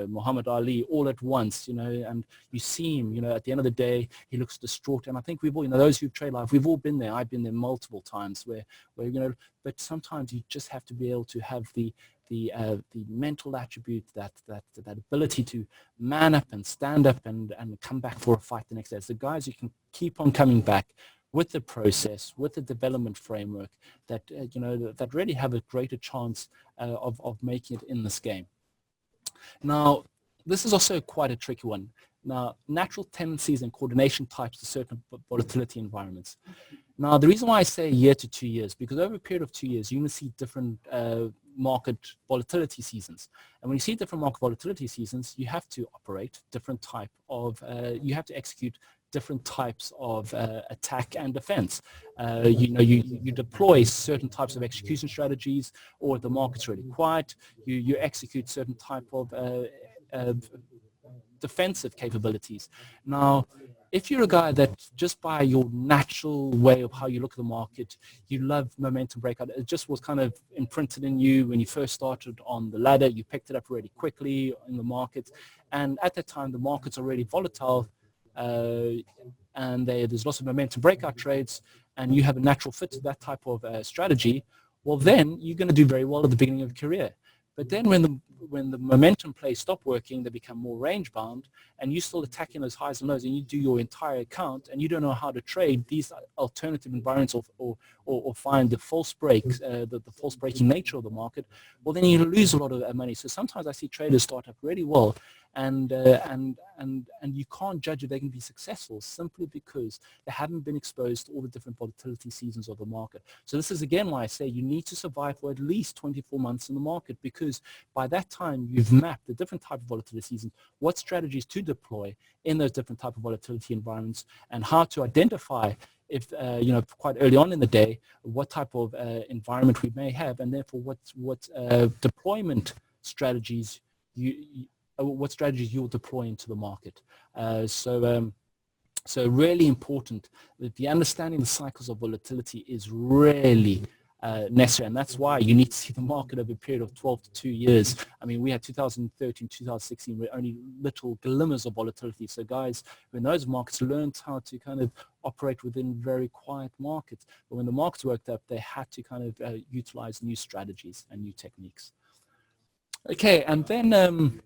Muhammad Ali all at once, and you see him, at the end of the day, he looks distraught. And I think we've all, those who trade live, we've all been there. I've been there multiple times where but sometimes you just have to be able to have the mental attribute, that ability to man up and stand up and come back for a fight the next day. It's the guys who can keep on coming back with the process, with the development framework, that that really have a greater chance of making it in this game. Now, this is also quite a tricky one. Now, natural tendencies and coordination types to certain volatility environments. Now, the reason why I say a year to 2 years, because over a period of 2 years, you're going to see different market volatility seasons. And when you see different market volatility seasons, you have to operate different type of, you have to execute different types of attack and defense. You deploy certain types of execution strategies, or the market's really quiet, you execute certain type of defensive capabilities. Now, if you're a guy that just by your natural way of how you look at the market, you love momentum breakout, it just was kind of imprinted in you when you first started on the ladder, you picked it up really quickly in the market. And at that time, the market's already volatile, and there's lots of momentum breakout trades, and you have a natural fit to that type of strategy, well, then you're going to do very well at the beginning of your career. But then when the momentum plays stop working, they become more range bound, and you still attacking those highs and lows, and you do your entire account, and you don't know how to trade these alternative environments or find the false breaks, the false breaking nature of the market. Well, then you lose a lot of money. So sometimes I see traders start up really well, and you can't judge if they can be successful simply because they haven't been exposed to all the different volatility seasons of the market. So this is again why I say you need to survive for at least 24 months in the market, because by that time you've mapped the different type of volatility seasons, what strategies to deploy in those different type of volatility environments, and how to identify if quite early on in the day what type of environment we may have, and therefore what deployment strategies you'll deploy into the market. So really important that the understanding the cycles of volatility is really necessary, and that's why you need to see the market over a period of 12 to 2 years. I mean, we had 2013, 2016, where only little glimmers of volatility. So guys in those markets learned how to kind of operate within very quiet markets. But when the markets worked up, they had to kind of utilize new strategies and new techniques. Okay, and then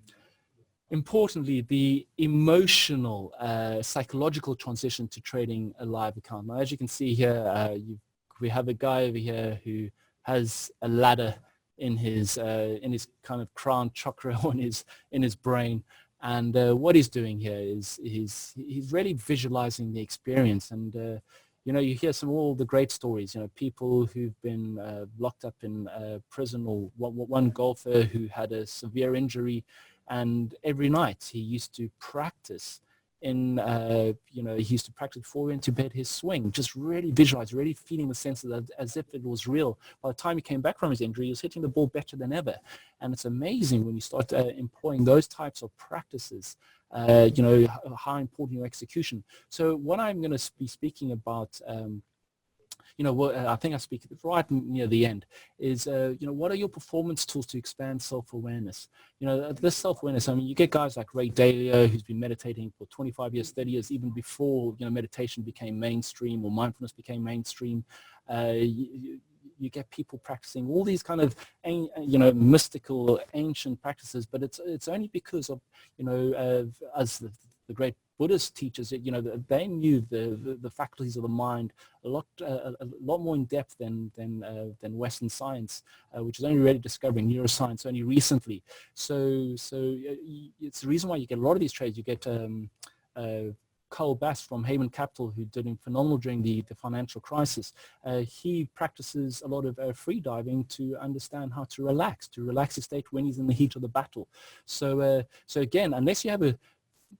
importantly, the emotional, psychological transition to trading a live account. Now, as you can see here, we have a guy over here who has a ladder in his kind of crown chakra or in his brain, and what he's doing here is he's really visualizing the experience. And you hear all the great stories. People who've been locked up in prison, or one golfer who had a severe injury. And every night he used to practice he used to practice before he went to bed his swing, just really visualize, really feeling the sense of that as if it was real. By the time he came back from his injury, he was hitting the ball better than ever. And it's amazing when you start employing those types of practices, how important your execution. So what I'm going to be speaking about, I think I speak right near the end, is, what are your performance tools to expand self-awareness? This self-awareness, I mean, you get guys like Ray Dalio, who's been meditating for 25 years, 30 years, even before, meditation became mainstream or mindfulness became mainstream. You get people practicing all these kind of, mystical, ancient practices, but it's only because of, as the great Buddhist teachers, they knew the faculties of the mind a lot more in depth than Western science, which is only really discovering neuroscience only recently. So it's the reason why you get a lot of these trades. You get Cole Bass from Haywood Capital, who did phenomenal during the financial crisis. He practices a lot of free diving to understand how to relax his state when he's in the heat of the battle. So again, unless you have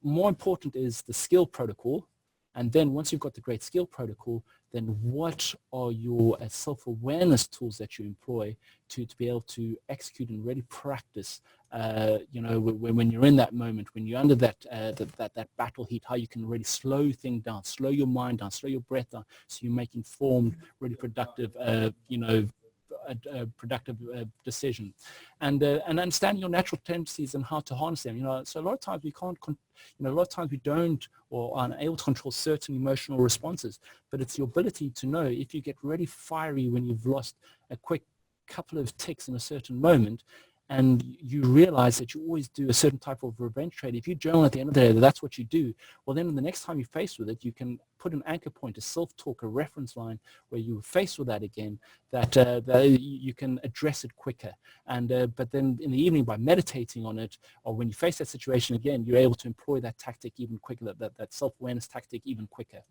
more important is the skill protocol. And then once you've got the great skill protocol, then what are your self-awareness tools that you employ to be able to execute and really practice, when you're in that moment, when you're under that battle heat, how you can really slow things down, slow your mind down, slow your breath down, so you make informed, really productive, a productive decision, and understanding your natural tendencies and how to harness them. So a lot of times we can't, a lot of times we don't or are unable to control certain emotional responses, but it's your ability to know if you get really fiery when you've lost a quick couple of ticks in a certain moment, and you realize that you always do a certain type of revenge trade. If you journal at the end of the day that that's what you do, well, then the next time you're faced with it, you can put an anchor point, a self-talk, a reference line where you're faced with that again, that you can address it quicker. And but then in the evening, by meditating on it, or when you face that situation again, you're able to employ that tactic even quicker, that self-awareness tactic even quicker.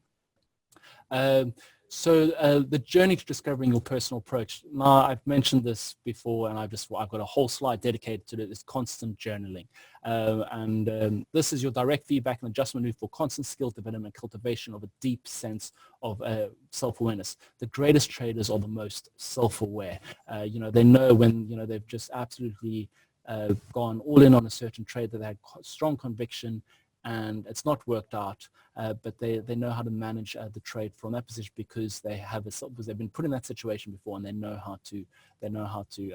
So the journey to discovering your personal approach. Now, I've mentioned this before, and I've got a whole slide dedicated to it. It's constant journaling, and this is your direct feedback and adjustment loop for constant skill development, cultivation of a deep sense of self-awareness. The greatest traders are the most self-aware. They know when they've just absolutely gone all in on a certain trade that they had strong conviction, and it's not worked out, but they know how to manage the trade from that position because they've been put in that situation before, and they know how to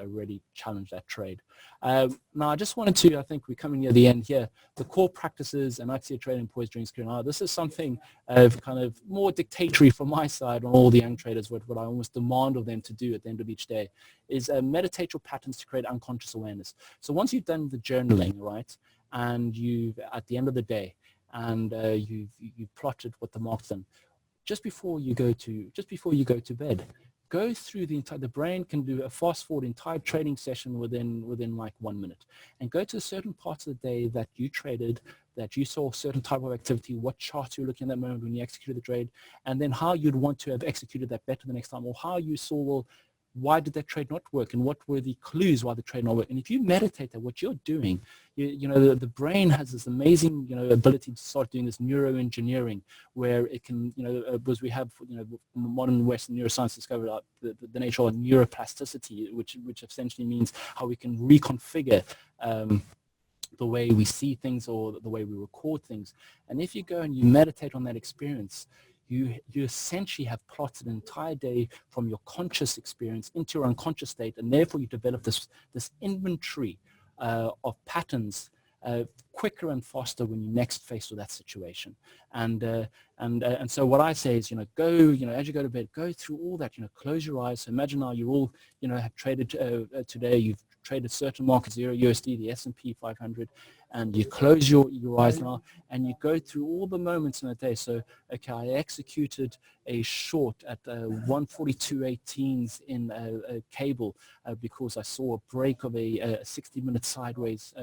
really challenge that trade. Now, I just wanted to, I think we're coming near the end here, the core practices and Axia trading employs during screen. This is something kind of more dictatorial from my side on all the young traders. What I almost demand of them to do at the end of each day is meditate your patterns to create unconscious awareness. So once you've done the journaling, right, and you've at the end of the day, and you've plotted what the market's done, just before you go to bed, go through the brain can do a fast forward entire trading session within like 1 minute, and go to certain parts of the day that you traded, that you saw a certain type of activity, what charts you were looking at that moment when you executed the trade, and then how you'd want to have executed that better the next time, or how you saw, well, why did that trade not work, and what were the clues why the trade not worked. And if you meditate that, what you're doing, the brain has this amazing ability to start doing this neuroengineering, where it can because we have modern Western neuroscience discovered the nature of neuroplasticity, which essentially means how we can reconfigure the way we see things or the way we record things. And if you go and you meditate on that experience, you essentially have plotted an entire day from your conscious experience into your unconscious state, and therefore you develop this inventory of patterns quicker and faster when you next faced with that situation. And so what I say is, go, as you go to bed, go through all that, close your eyes. So imagine now you're all, have traded today, you've traded certain markets, Euro USD, the S&P 500, and you close your eyes now, and you go through all the moments in a day. So, okay, I executed a short at 142.18s in a cable because I saw a break of a 60-minute sideways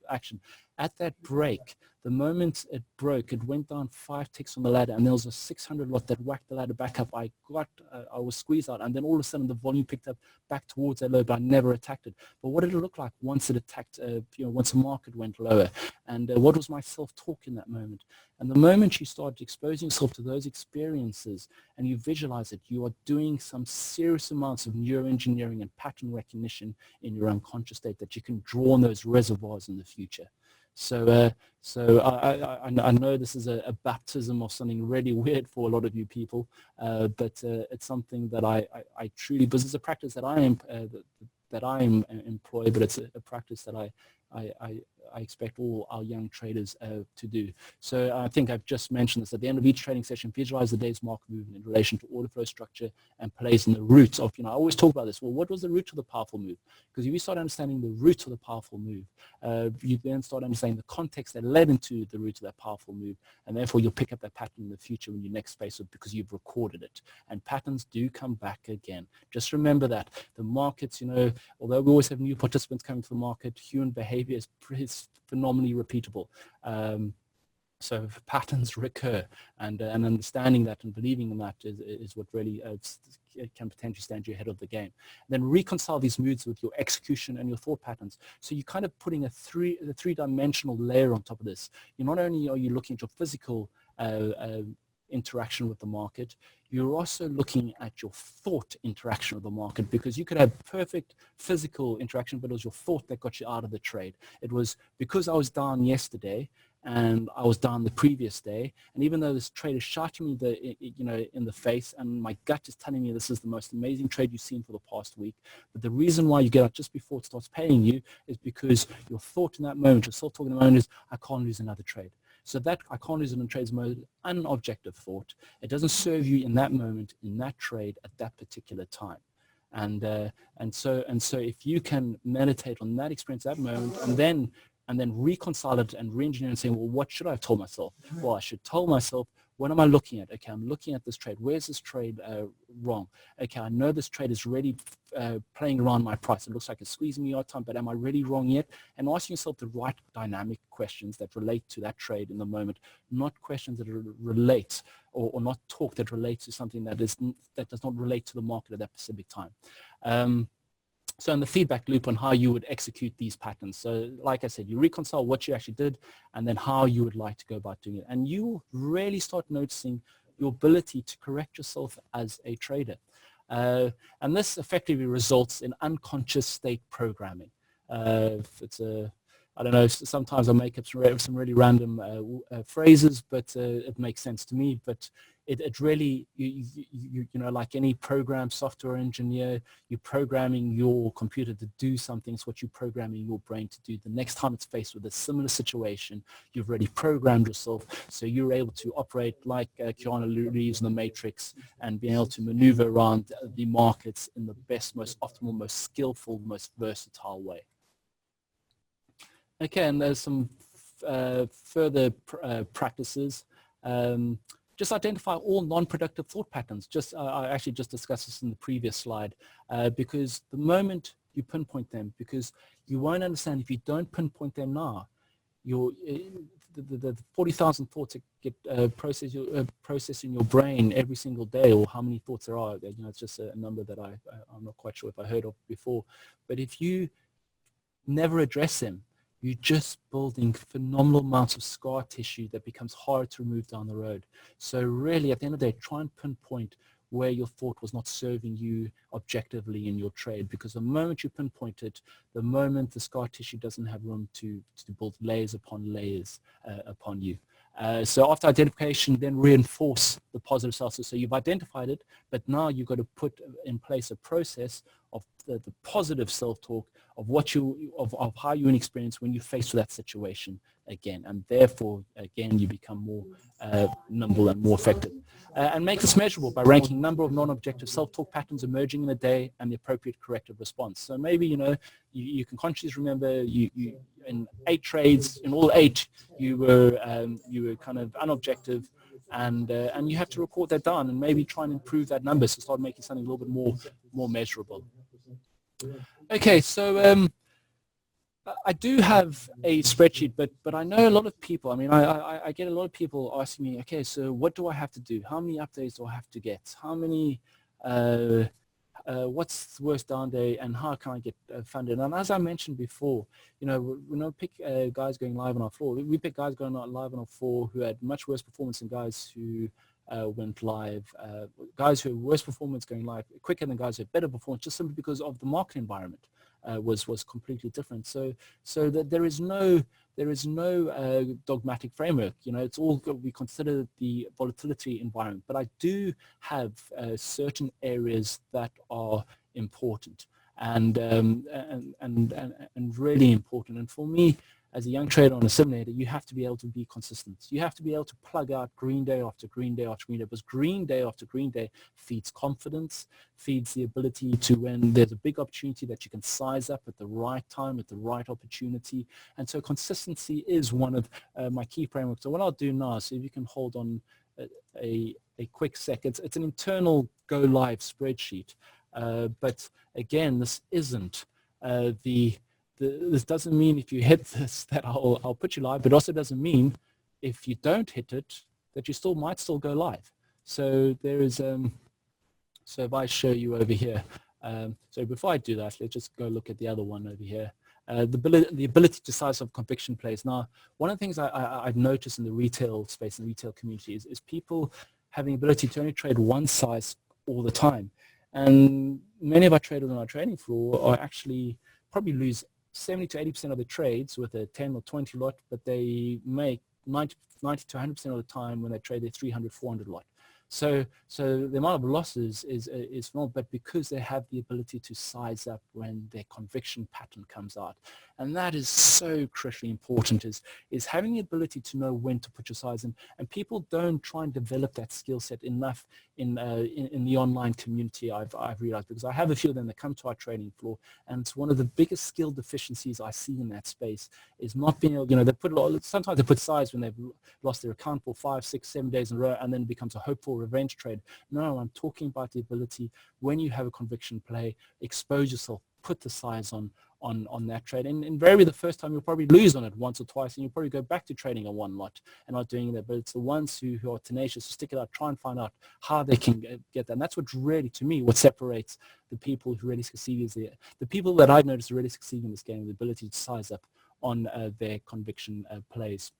action. At that break, the moment it broke, it went down 5 ticks on the ladder, and there was a 600 lot that whacked the ladder back up. I was squeezed out, and then all of a sudden the volume picked up back towards that low, but I never attacked it. But what did it look like once it attacked, once the market went lower? And what was my self-talk in that moment? And the moment you start exposing yourself to those experiences and you visualize it, you are doing some serious amounts of neuroengineering and pattern recognition in your unconscious state that you can draw on those reservoirs in the future. So I know this is a baptism of something really weird for a lot of you people, but it's something that I truly, because it's a practice that I am employ, but it's a practice that I expect all our young traders to do. So I think I've just mentioned this. At the end of each trading session, visualize the day's market movement in relation to order flow structure and plays in the roots of, I always talk about this. Well, what was the root of the powerful move? Because if you start understanding the root of the powerful move, you then start understanding the context that led into the root of that powerful move, and therefore you'll pick up that pattern in the future when you next face it, because you've recorded it. And patterns do come back again. Just remember that. The markets, although we always have new participants coming to the market, human behavior is phenomenally repeatable. So patterns recur, and understanding that and believing in that is what really can potentially stand you ahead of the game. Then reconcile these moods with your execution and your thought patterns. So you're kind of putting a three-dimensional layer on top of this. Not only are you looking at your physical interaction with the market, you're also looking at your thought interaction with the market, because you could have perfect physical interaction, but it was your thought that got you out of the trade. It was because I was down yesterday, and I was down the previous day, and even though this trade is shouting me in the face, and my gut is telling me this is the most amazing trade you've seen for the past week, but the reason why you get out just before it starts paying you is because your thought in that moment, your self-talk in the moment is, I can't lose another trade. So that I can't lose another trade is an objective thought. It doesn't serve you in that moment, in that trade, at that particular time. And so if you can meditate on that experience, that moment, and then reconcile it and re-engineer and say, well, what should I have told myself? Well, I should tell myself, what am I looking at? Okay, I'm looking at this trade. Where's this trade wrong? Okay, I know this trade is really playing around my price. It looks like it's squeezing me out time, but am I really wrong yet? And asking yourself the right dynamic questions that relate to that trade in the moment, not questions that relate or not talk that relate to something that does not relate to the market at that specific time. So in the feedback loop on how you would execute these patterns. So like I said, you reconcile what you actually did and then how you would like to go about doing it. And you will really start noticing your ability to correct yourself as a trader. And this effectively results in unconscious state programming. I don't know, sometimes I make up some really random phrases, but it makes sense to me. But it really, you know, like any program software engineer, you're programming your computer to do something. It's what you're programming your brain to do. The next time it's faced with a similar situation, you've already programmed yourself, so you're able to operate like Keanu Reeves in The Matrix and being able to maneuver around the markets in the best, most optimal, most skillful, most versatile way. Okay, and there's some further practices. Just identify all non-productive thought patterns. I actually just discussed this in the previous slide, because the moment you pinpoint them, because you won't understand if you don't pinpoint them now, the 40,000 thoughts that get processed in your brain every single day, or how many thoughts there are, you know, it's just a number that I'm not quite sure if I heard of before. But if you never address them, you're just building phenomenal amounts of scar tissue that becomes hard to remove down the road. So really, at the end of the day, try and pinpoint where your thought was not serving you objectively in your trade, because the moment you pinpoint it, the moment the scar tissue doesn't have room to build layers upon layers upon you. So after identification, then reinforce the positive self-talk. So you've identified it, but now you've got to put in place a process of the positive self-talk of how you experience when you face that situation again, and therefore again you become more nimble and more effective. And make this measurable by ranking number of non-objective self-talk patterns emerging in a day and the appropriate corrective response. So maybe, you know, you can consciously remember you in 8 trades, in all 8 you were kind of unobjective, and you have to record that down and maybe try and improve that number, so start making something a little bit more measurable. Okay, so I do have a spreadsheet, but I know a lot of people, I mean, I get a lot of people asking me, okay, so what do I have to do? How many updates do I have to get? How many, what's the worst down day, and how can I get funded? And as I mentioned before, you know, we don't pick guys going live on our floor. We pick guys going live on our floor who had much worse performance than guys who went live. Guys who had worse performance going live quicker than guys who had better performance, just simply because of the market environment was completely different. So that there is no dogmatic framework. You know, it's all we consider the volatility environment. But I do have certain areas that are important and really important. And for me, as a young trader on a simulator, you have to be able to be consistent. You have to be able to plug out green day after green day after green day, because green day after green day feeds confidence, feeds the ability to, when there's a big opportunity, that you can size up at the right time, at the right opportunity. And so consistency is one of my key frameworks. So what I'll do now, so if you can hold on a quick sec, it's an internal go live spreadsheet. But again, this isn't this doesn't mean if you hit this that I'll put you live, but also doesn't mean if you don't hit it that you might still go live. So there is, so if I show you over here, so before I do that, let's just go look at the other one over here. The ability to size up conviction plays. Now, one of the things I've noticed in the retail space and the retail community is people having the ability to only trade one size all the time. And many of our traders on our trading floor are actually probably lose 70 to 80% of the trades with a 10 or 20 lot, but they make 90 to 100% of the time when they trade their 300, 400 lot. So the amount of losses is small, but because they have the ability to size up when their conviction pattern comes out. And that is so critically important, is having the ability to know when to put your size in. And people don't try and develop that skill set enough in the online community, I've realized, because I have a few of them that come to our trading floor, and it's one of the biggest skill deficiencies I see in that space is not being able, sometimes they put size when they've lost their account for 5, 6, 7 days in a row, and then it becomes a hopeful revenge trade. No, I'm talking about the ability, when you have a conviction play, expose yourself, put the size on that trade, and invariably the first time you'll probably lose on it once or twice, and you'll probably go back to trading a one lot and not doing that. But it's the ones who are tenacious, who stick it out, try and find out how they can get that. And that's what really, to me, what separates the people who really succeed is the people that I've noticed really succeed in this game, the ability to size up on their conviction plays.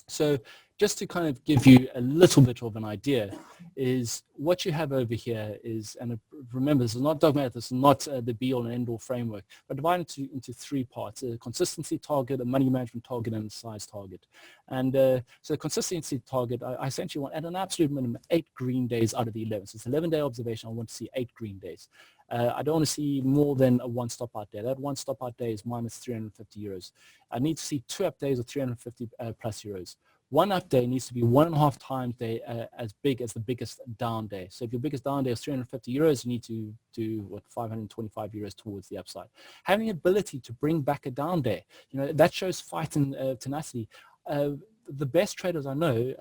So just to kind of give you a little bit of an idea, is what you have over here is, and remember, this is not dogmatic, this is not the be-all and end-all framework, but divided into 3 parts: a consistency target, a money management target, and a size target. And so the consistency target, I essentially want, at an absolute minimum, 8 green days out of the 11. So it's 11-day observation. I want to see 8 green days. I don't want to see more than a 1 stop out day. That 1 stop out day is minus 350 euros. I need to see 2 up days of 350 plus euros. 1 up day needs to be 1.5 times day as big as the biggest down day. So if your biggest down day is 350 euros, you need to do 525 euros towards the upside. Having the ability to bring back a down day, that shows fight and tenacity. The best traders I know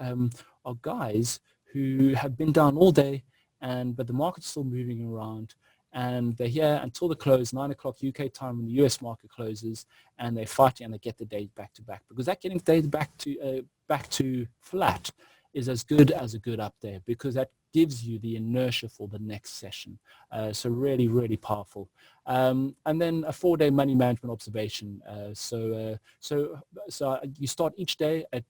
are guys who have been down all day, but the market's still moving around, and they're here until the close, 9 o'clock UK time when the US market closes, and they fight and they get the day back to back, because that getting days back to flat is as good as a good up there, because that gives you the inertia for the next session. So really, really powerful. And then a 4-day money management observation. So you start each day at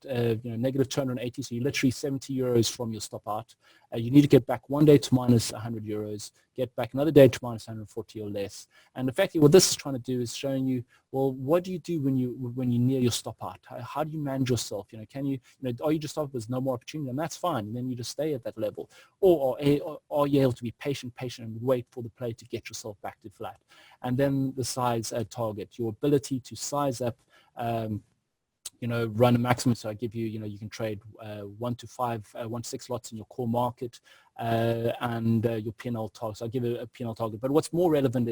negative 280, so you're literally 70 euros from your stop out. You need to get back 1 day to minus 100 euros, get back another day to minus 140 or less. And effectively what this is trying to do is showing you, well, what do you do when you near your stop out? How do you manage yourself? Can you, are you just stop, there's no more opportunity, and that's fine, and then you just stay at that level. Or are you able to be patient and wait for the play to get yourself back to flat? And then the size target, your ability to size up, run a maximum. So I give you, you can trade 1 to 6 lots in your core market, and your P&L target. So I give a P&L target. But what's more relevant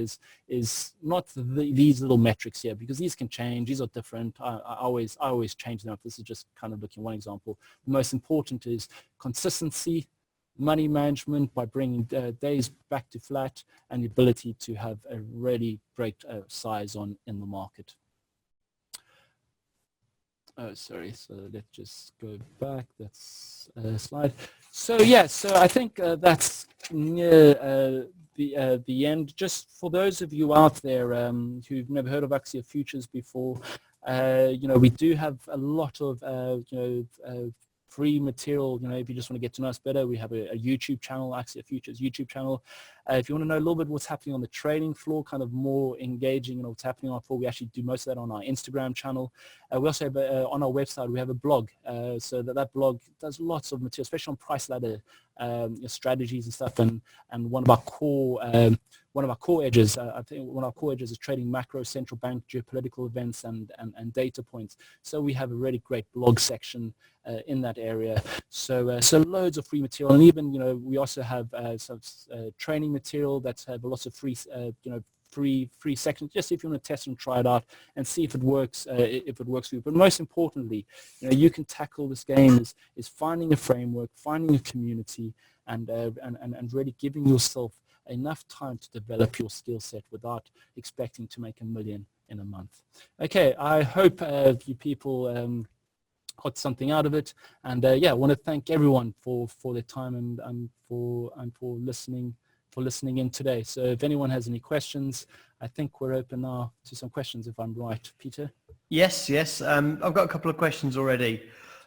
is not these little metrics here, because these can change. These are different. I always change them up. This is just kind of looking at one example. The most important is consistency, money management by bringing days back to flat, and the ability to have a really great size in the market. Oh, sorry. So let's just go back. That's a slide. So yeah, so I think that's near the end. Just for those of you out there who've never heard of Axia Futures before, we do have a lot of free material. If you just want to get to know us better, we have a YouTube channel, Axia Futures YouTube channel. If you want to know a little bit what's happening on the trading floor, kind of more engaging, what's happening on the floor, we actually do most of that on our Instagram channel. We also have on our website, we have a blog. So that blog does lots of material, especially on price ladder strategies and stuff. And one of our core edges, I think one of our core edges is trading macro, central bank, geopolitical events, and data points. So we have a really great blog section in that area. So loads of free material, and even we also have some training material that's have lots of free free sections, just if you want to test and try it out and see if it works for you. But most importantly, you can tackle this game is finding a framework, finding a community, and really giving yourself enough time to develop your skill set without expecting to make $1 million in a month. Okay, I hope you people got something out of it, and I want to thank everyone for their time and for listening in today. So if anyone has any questions, I think we're open now to some questions, if I'm right, Peter. Yes. I've got a couple of questions already.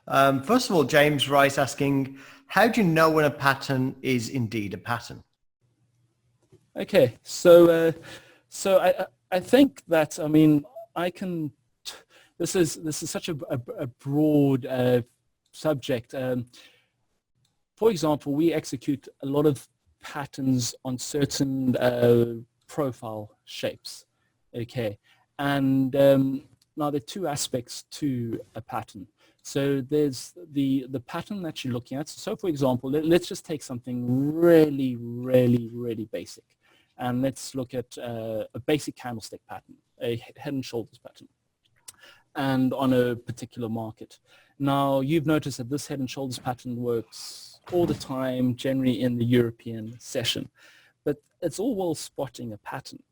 First of all, James Rice asking, how do you know when a pattern is indeed a pattern? Okay, so I think that, I can, this is such a broad subject. For example, we execute a lot of patterns on certain profile shapes. Okay, and now there are two aspects to a pattern. So there's the pattern that you're looking at. So for example, let's just take something really basic, and let's look at a basic candlestick pattern, a head and shoulders pattern, and on a particular market. Now you've noticed that this head and shoulders pattern works all the time, generally in the European session, but it's all well spotting a pattern.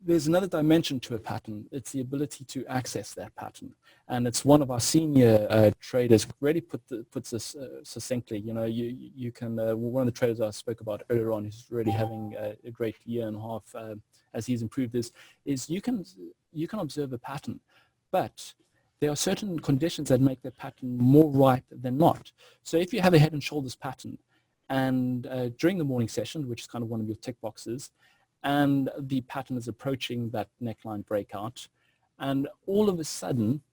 There's another dimension to a pattern. It's the ability to access that pattern. And it's one of our senior traders really puts this succinctly. You know, you can, one of the traders I spoke about earlier on, who's really having a great year and a half as he's improved this, is you can observe a pattern, but there are certain conditions that make the pattern more right than not. So if you have a head and shoulders pattern, and during the morning session, which is kind of one of your tick boxes, and the pattern is approaching that neckline breakout, and all of a sudden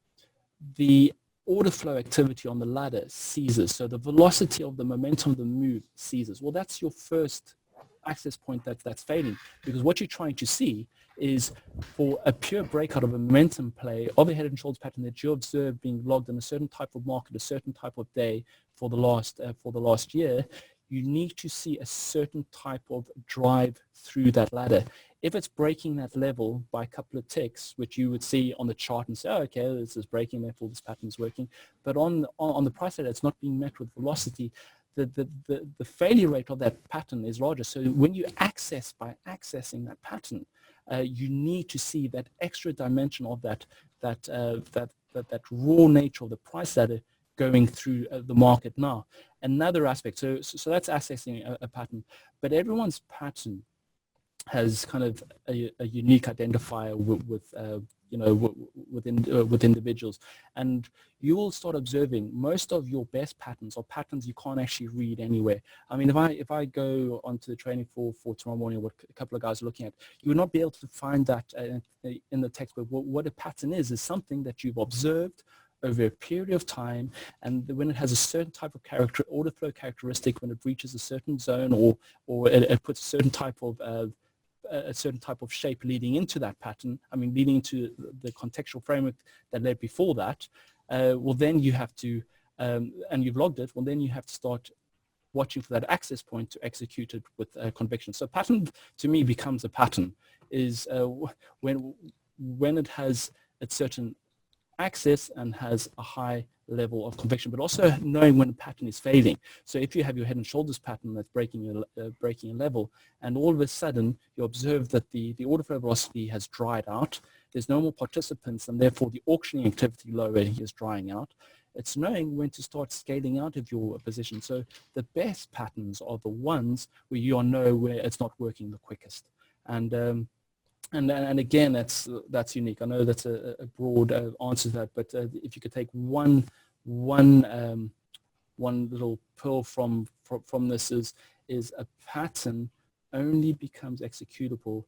the order flow activity on the ladder ceases. So the velocity of the momentum of the move ceases. Well, that's your first access point that's failing, because what you're trying to see is for a pure breakout of a momentum play of a head and shoulders pattern that you observe being logged in a certain type of market, a certain type of day for the last year. You need to see a certain type of drive through that ladder. If it's breaking that level by a couple of ticks, which you would see on the chart and say, oh, okay, this is breaking, therefore this pattern is working. But on the price ladder, it's not being met with velocity. The failure rate of that pattern is larger. So when you by accessing that pattern, you need to see that extra dimension of that raw nature of the price ladder going through the market now. Another aspect, so that's accessing a pattern, but everyone's pattern has kind of a unique identifier with individuals, and you will start observing most of your best patterns are patterns you can't actually read anywhere. I mean, if I go onto the training for tomorrow morning, what a couple of guys are looking at, you will not be able to find that in the textbook. What a pattern is something that you've observed over a period of time, and when it has a certain type of order flow characteristic, when it reaches a certain zone, or it puts a certain type of shape leading into that pattern, leading into the contextual framework that led before that, well then you have to, and you've logged it, well then you have to start watching for that access point to execute it with conviction. So pattern to me becomes a pattern is when it has a certain access and has a high level of conviction, but also knowing when a pattern is failing. So if you have your head and shoulders pattern that's breaking a level, and all of a sudden you observe that the order flow velocity has dried out, there's no more participants, and therefore the auctioning activity lower is drying out. It's knowing when to start scaling out of your position. So the best patterns are the ones where you know where it's not working the quickest. And again, that's unique. I know that's a broad answer to that, but if you could take one little pearl from this is a pattern only becomes executable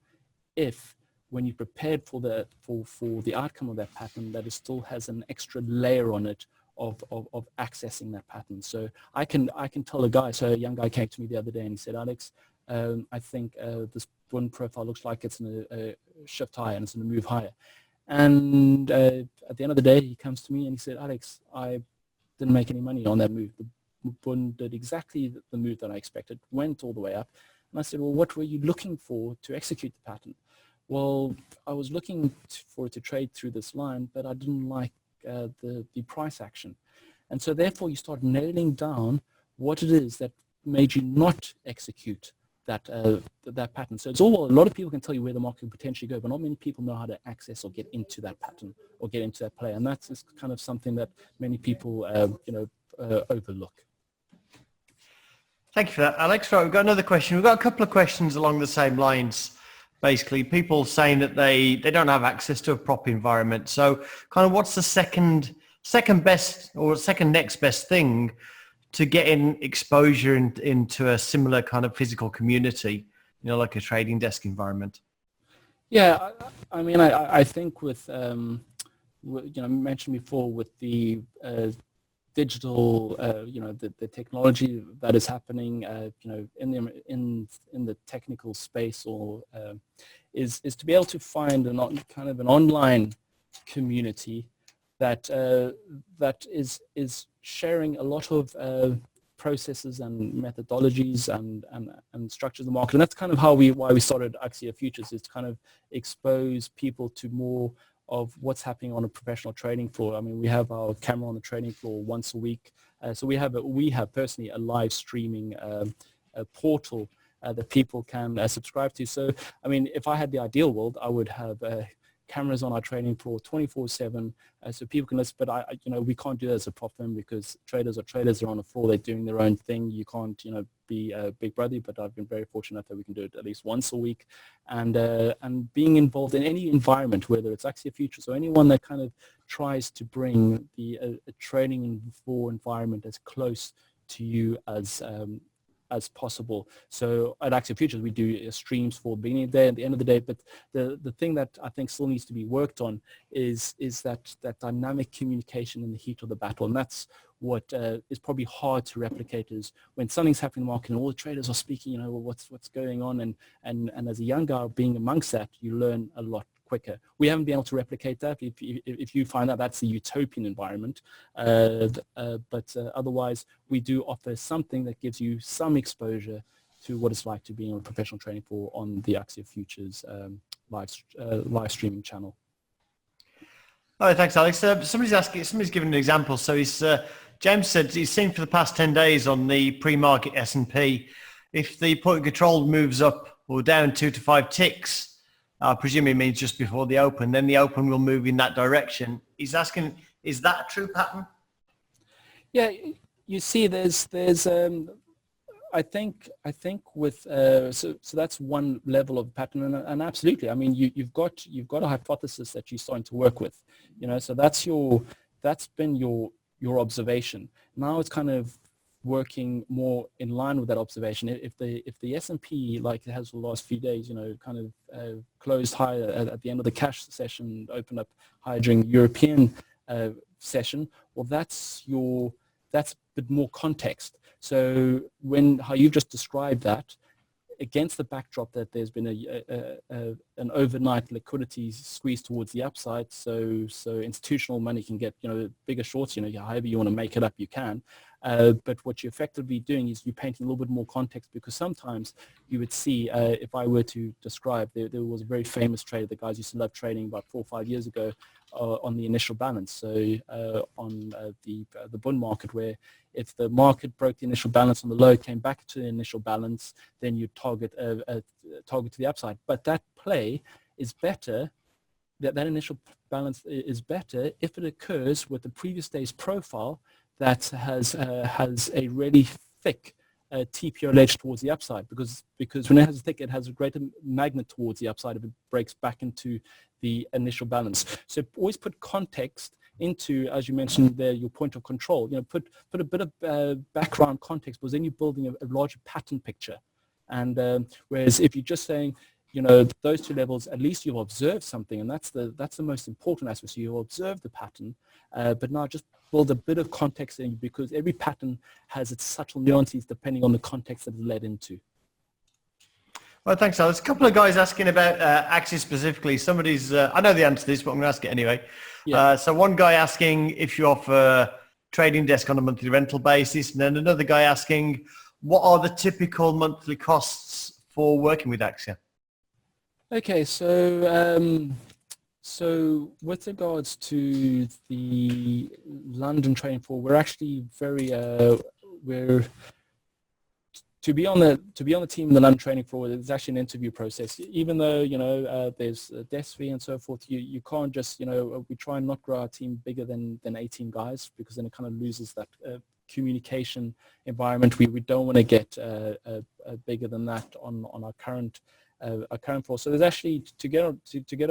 if, when you're prepared for the outcome of that pattern, that it still has an extra layer on it of accessing that pattern. So I can tell a guy. So a young guy came to me the other day and he said, Alex, I think this one profile looks like it's in a shift higher and it's in a move higher. And at the end of the day, he comes to me and he said, Alex, I didn't make any money on that move. The bund did exactly the move that I expected, went all the way up. And I said, well, what were you looking for to execute the pattern? Well, I was looking for it to trade through this line, but I didn't like the price action. And so therefore you start nailing down what it is that made you not execute that pattern. So it's all, a lot of people can tell you where the market can potentially go, but not many people know how to access or get into that pattern or get into that play. And that's just kind of something that many people overlook. Thank you for that, Alex. Right, we've got another question. We've got a couple of questions along the same lines. Basically, people saying that they don't have access to a prop environment. So kind of what's the second best or second next best thing to getting exposure into a similar kind of physical community, like a trading desk environment? Yeah, I think with mentioned before with the digital, the technology that is happening, in the technical space, or is to be able to find kind of an online community that is sharing a lot of processes and methodologies and structures of the market. And that's kind of why we started Axia Futures, is to kind of expose people to more of what's happening on a professional trading floor. I mean, we have our camera on the trading floor once a week. So we have personally a live streaming a portal that people can subscribe to. So, I mean, if I had the ideal world, I would have cameras on our trading floor 24/7, so people can listen. But we can't do that as a prop firm, because traders are on the floor, they're doing their own thing. You can't be a big brother. But I've been very fortunate that we can do it at least once a week, and being involved in any environment, whether it's Axia Futures or anyone that kind of tries to bring the trading floor environment as close to you as possible. So at Axia Futures, we do streams for the beginning of the day and the end of the day. But the thing that I think still needs to be worked on is that dynamic communication in the heat of the battle. And that's what is probably hard to replicate, is when something's happening in the market and all the traders are speaking, what's going on. And as a young guy being amongst that, you learn a lot quicker. We haven't been able to replicate that. If you find out, that's a utopian environment, but otherwise we do offer something that gives you some exposure to what it's like to be on a professional trading floor on the Axia Futures live streaming channel. All right, thanks, Alex. Somebody's given an example. So James said he's seen for the past 10 days on the pre-market S&P, if the point of control moves up or down 2 to 5 ticks, I presume it means just before the open, then the open will move in that direction. He's asking, is that a true pattern? Yeah, you see, there's I think with so that's one level of pattern, and absolutely. I mean, you've got a hypothesis that you're starting to work with, so that's been your observation. Now it's kind of working more in line with that observation. If the S&P, like it has the last few days, kind of closed higher at the end of the cash session, opened up higher during the European session, well, that's a bit more context. So how you've just described that, against the backdrop that there's been an overnight liquidity squeeze towards the upside, so institutional money can get bigger shorts, however you want to make it up, you can. But what you're effectively doing is you're painting a little bit more context, because sometimes you would see, if I were to describe, there was a very famous trader, the guys used to love trading about 4 or 5 years ago, on the initial balance. So on the bond market, where if the market broke the initial balance on the low, came back to the initial balance, then you target to the upside. But that play is better. That initial balance is better if it occurs with the previous day's profile that has a really thick TPO edge towards the upside, because when it has a thick, it has a greater magnet towards the upside if it breaks back into the initial balance. So always put context into, as you mentioned there, your point of control. Put a bit of background context, because then you're building a larger pattern picture. And whereas if you're just saying, those two levels, at least you've observed something, and that's the most important aspect. So you observe the pattern, but now just build a bit of context in, because every pattern has its subtle nuances depending on the context that it's led into. Well, thanks, Al. There's a couple of guys asking about Axis specifically. Somebody's, I know the answer to this, but I'm going to ask it anyway. Yeah. So one guy asking if you offer trading desk on a monthly rental basis, and then another guy asking, what are the typical monthly costs for working with Axia? Okay, so with regards to the London trading floor, we're actually to be on the team in the London trading floor, there's actually an interview process. Even though there's a desk fee and so forth, you can't just we try and not grow our team bigger than 18 guys, because then it kind of loses that communication environment. We don't want to get bigger than that on our current floor. So there's actually to get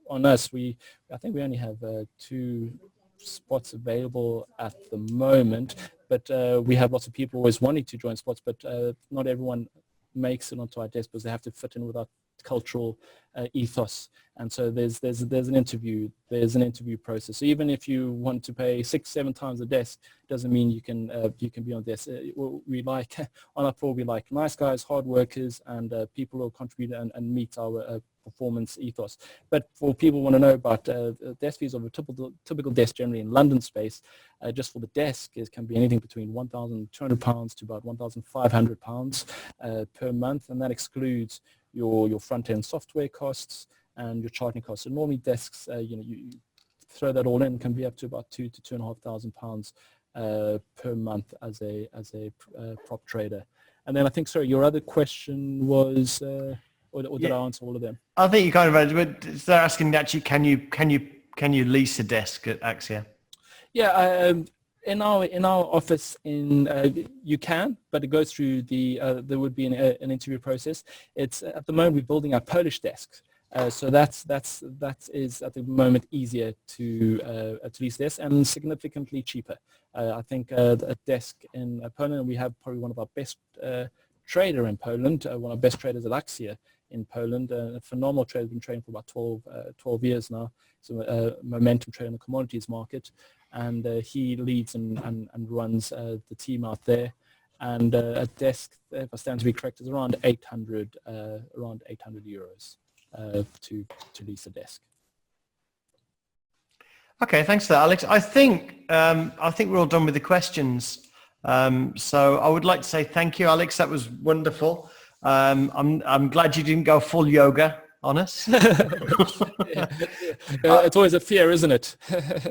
on us, I think we only have 2 spots available at the moment, but we have lots of people always wanting to join spots, but not everyone makes it onto our desk, because they have to fit in with our cultural ethos. And so there's an interview process. So even if you want to pay 6-7 times the desk, doesn't mean you can be on desk. We like on our floor, we like nice guys, hard workers, and people who contribute and meet our performance ethos. But for people who want to know about desk fees of a typical desk generally in London space, just for the desk can be anything between £1,200 to about £1,500 per month, and that excludes your front-end software costs and your charging costs. So normally desks, you throw that all in, can be up to about £2,000 to £2,500 per month as a prop trader. And then I think, sorry, your other question was, or did I answer all of them? I think you kind of answered, but they're asking actually, can you lease a desk at Axia? Yeah, in our office you can, but it goes through there would be an interview process. It's at the moment we're building our Polish desks. So that is at the moment easier to lease this and significantly cheaper. I think a desk in Poland, we have probably one of our best trader in Poland, one of our best traders at Axia in Poland, a phenomenal trader, been trading for about 12 years now. So a momentum trader in the commodities market, and he leads and runs the team out there. And a desk, if I stand to be correct, is around 800 euros. To lease a desk. Okay, thanks for that, Alex. I think we're all done with the questions. So I would like to say thank you, Alex. That was wonderful. I'm glad you didn't go full yoga on us. It's always a fear, isn't it?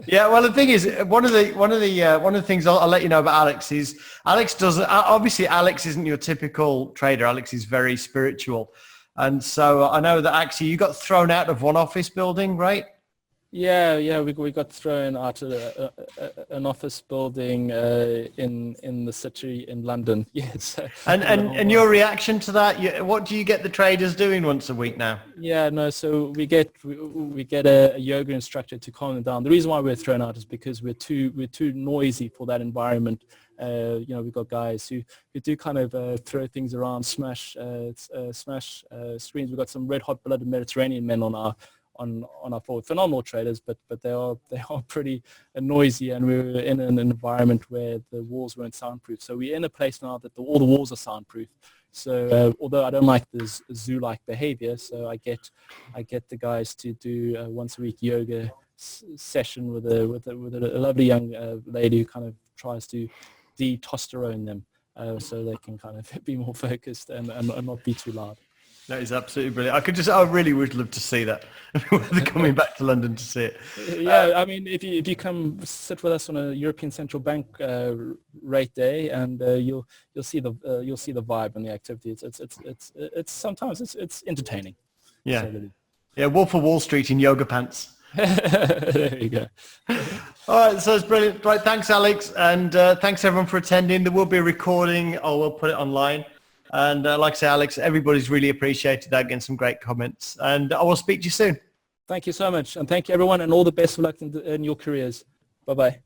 Yeah. Well, the thing is, one of the things I'll let you know about Alex is Alex obviously Alex isn't your typical trader. Alex is very spiritual. And so I know that actually you got thrown out of one office building, right? Yeah, we got thrown out of an office building in the city in London. Yes. And your reaction to that? What do you get the traders doing once a week now? Yeah, no. So we get a yoga instructor to calm them down. The reason why we're thrown out is because we're too noisy for that environment. We've got guys who do kind of throw things around, smash screens. We've got some red hot blooded Mediterranean men on our floor, phenomenal traders, but they are pretty noisy, and we're in an environment where the walls weren't soundproof. So we're in a place now that all the walls are soundproof. So although I don't like this zoo-like behavior, so I get the guys to do a once a week yoga session with a lovely young lady who kind of tries to de-testosterone them so they can kind of be more focused and not be too loud. That is absolutely brilliant. I really would love to see that. They're coming back to London to see it. Yeah, I mean, if you come sit with us on a European Central Bank rate day, and you'll see the vibe and the activity. It's sometimes it's entertaining. Yeah, so yeah. Wolf of Wall Street in yoga pants. There you go. All right, so it's brilliant. Right, thanks, Alex, and thanks everyone for attending. There will be a recording, or we'll put it online. And like I say, Alex, everybody's really appreciated that, getting some great comments. And I will speak to you soon. Thank you so much. And thank you, everyone, and all the best of luck in your careers. Bye-bye.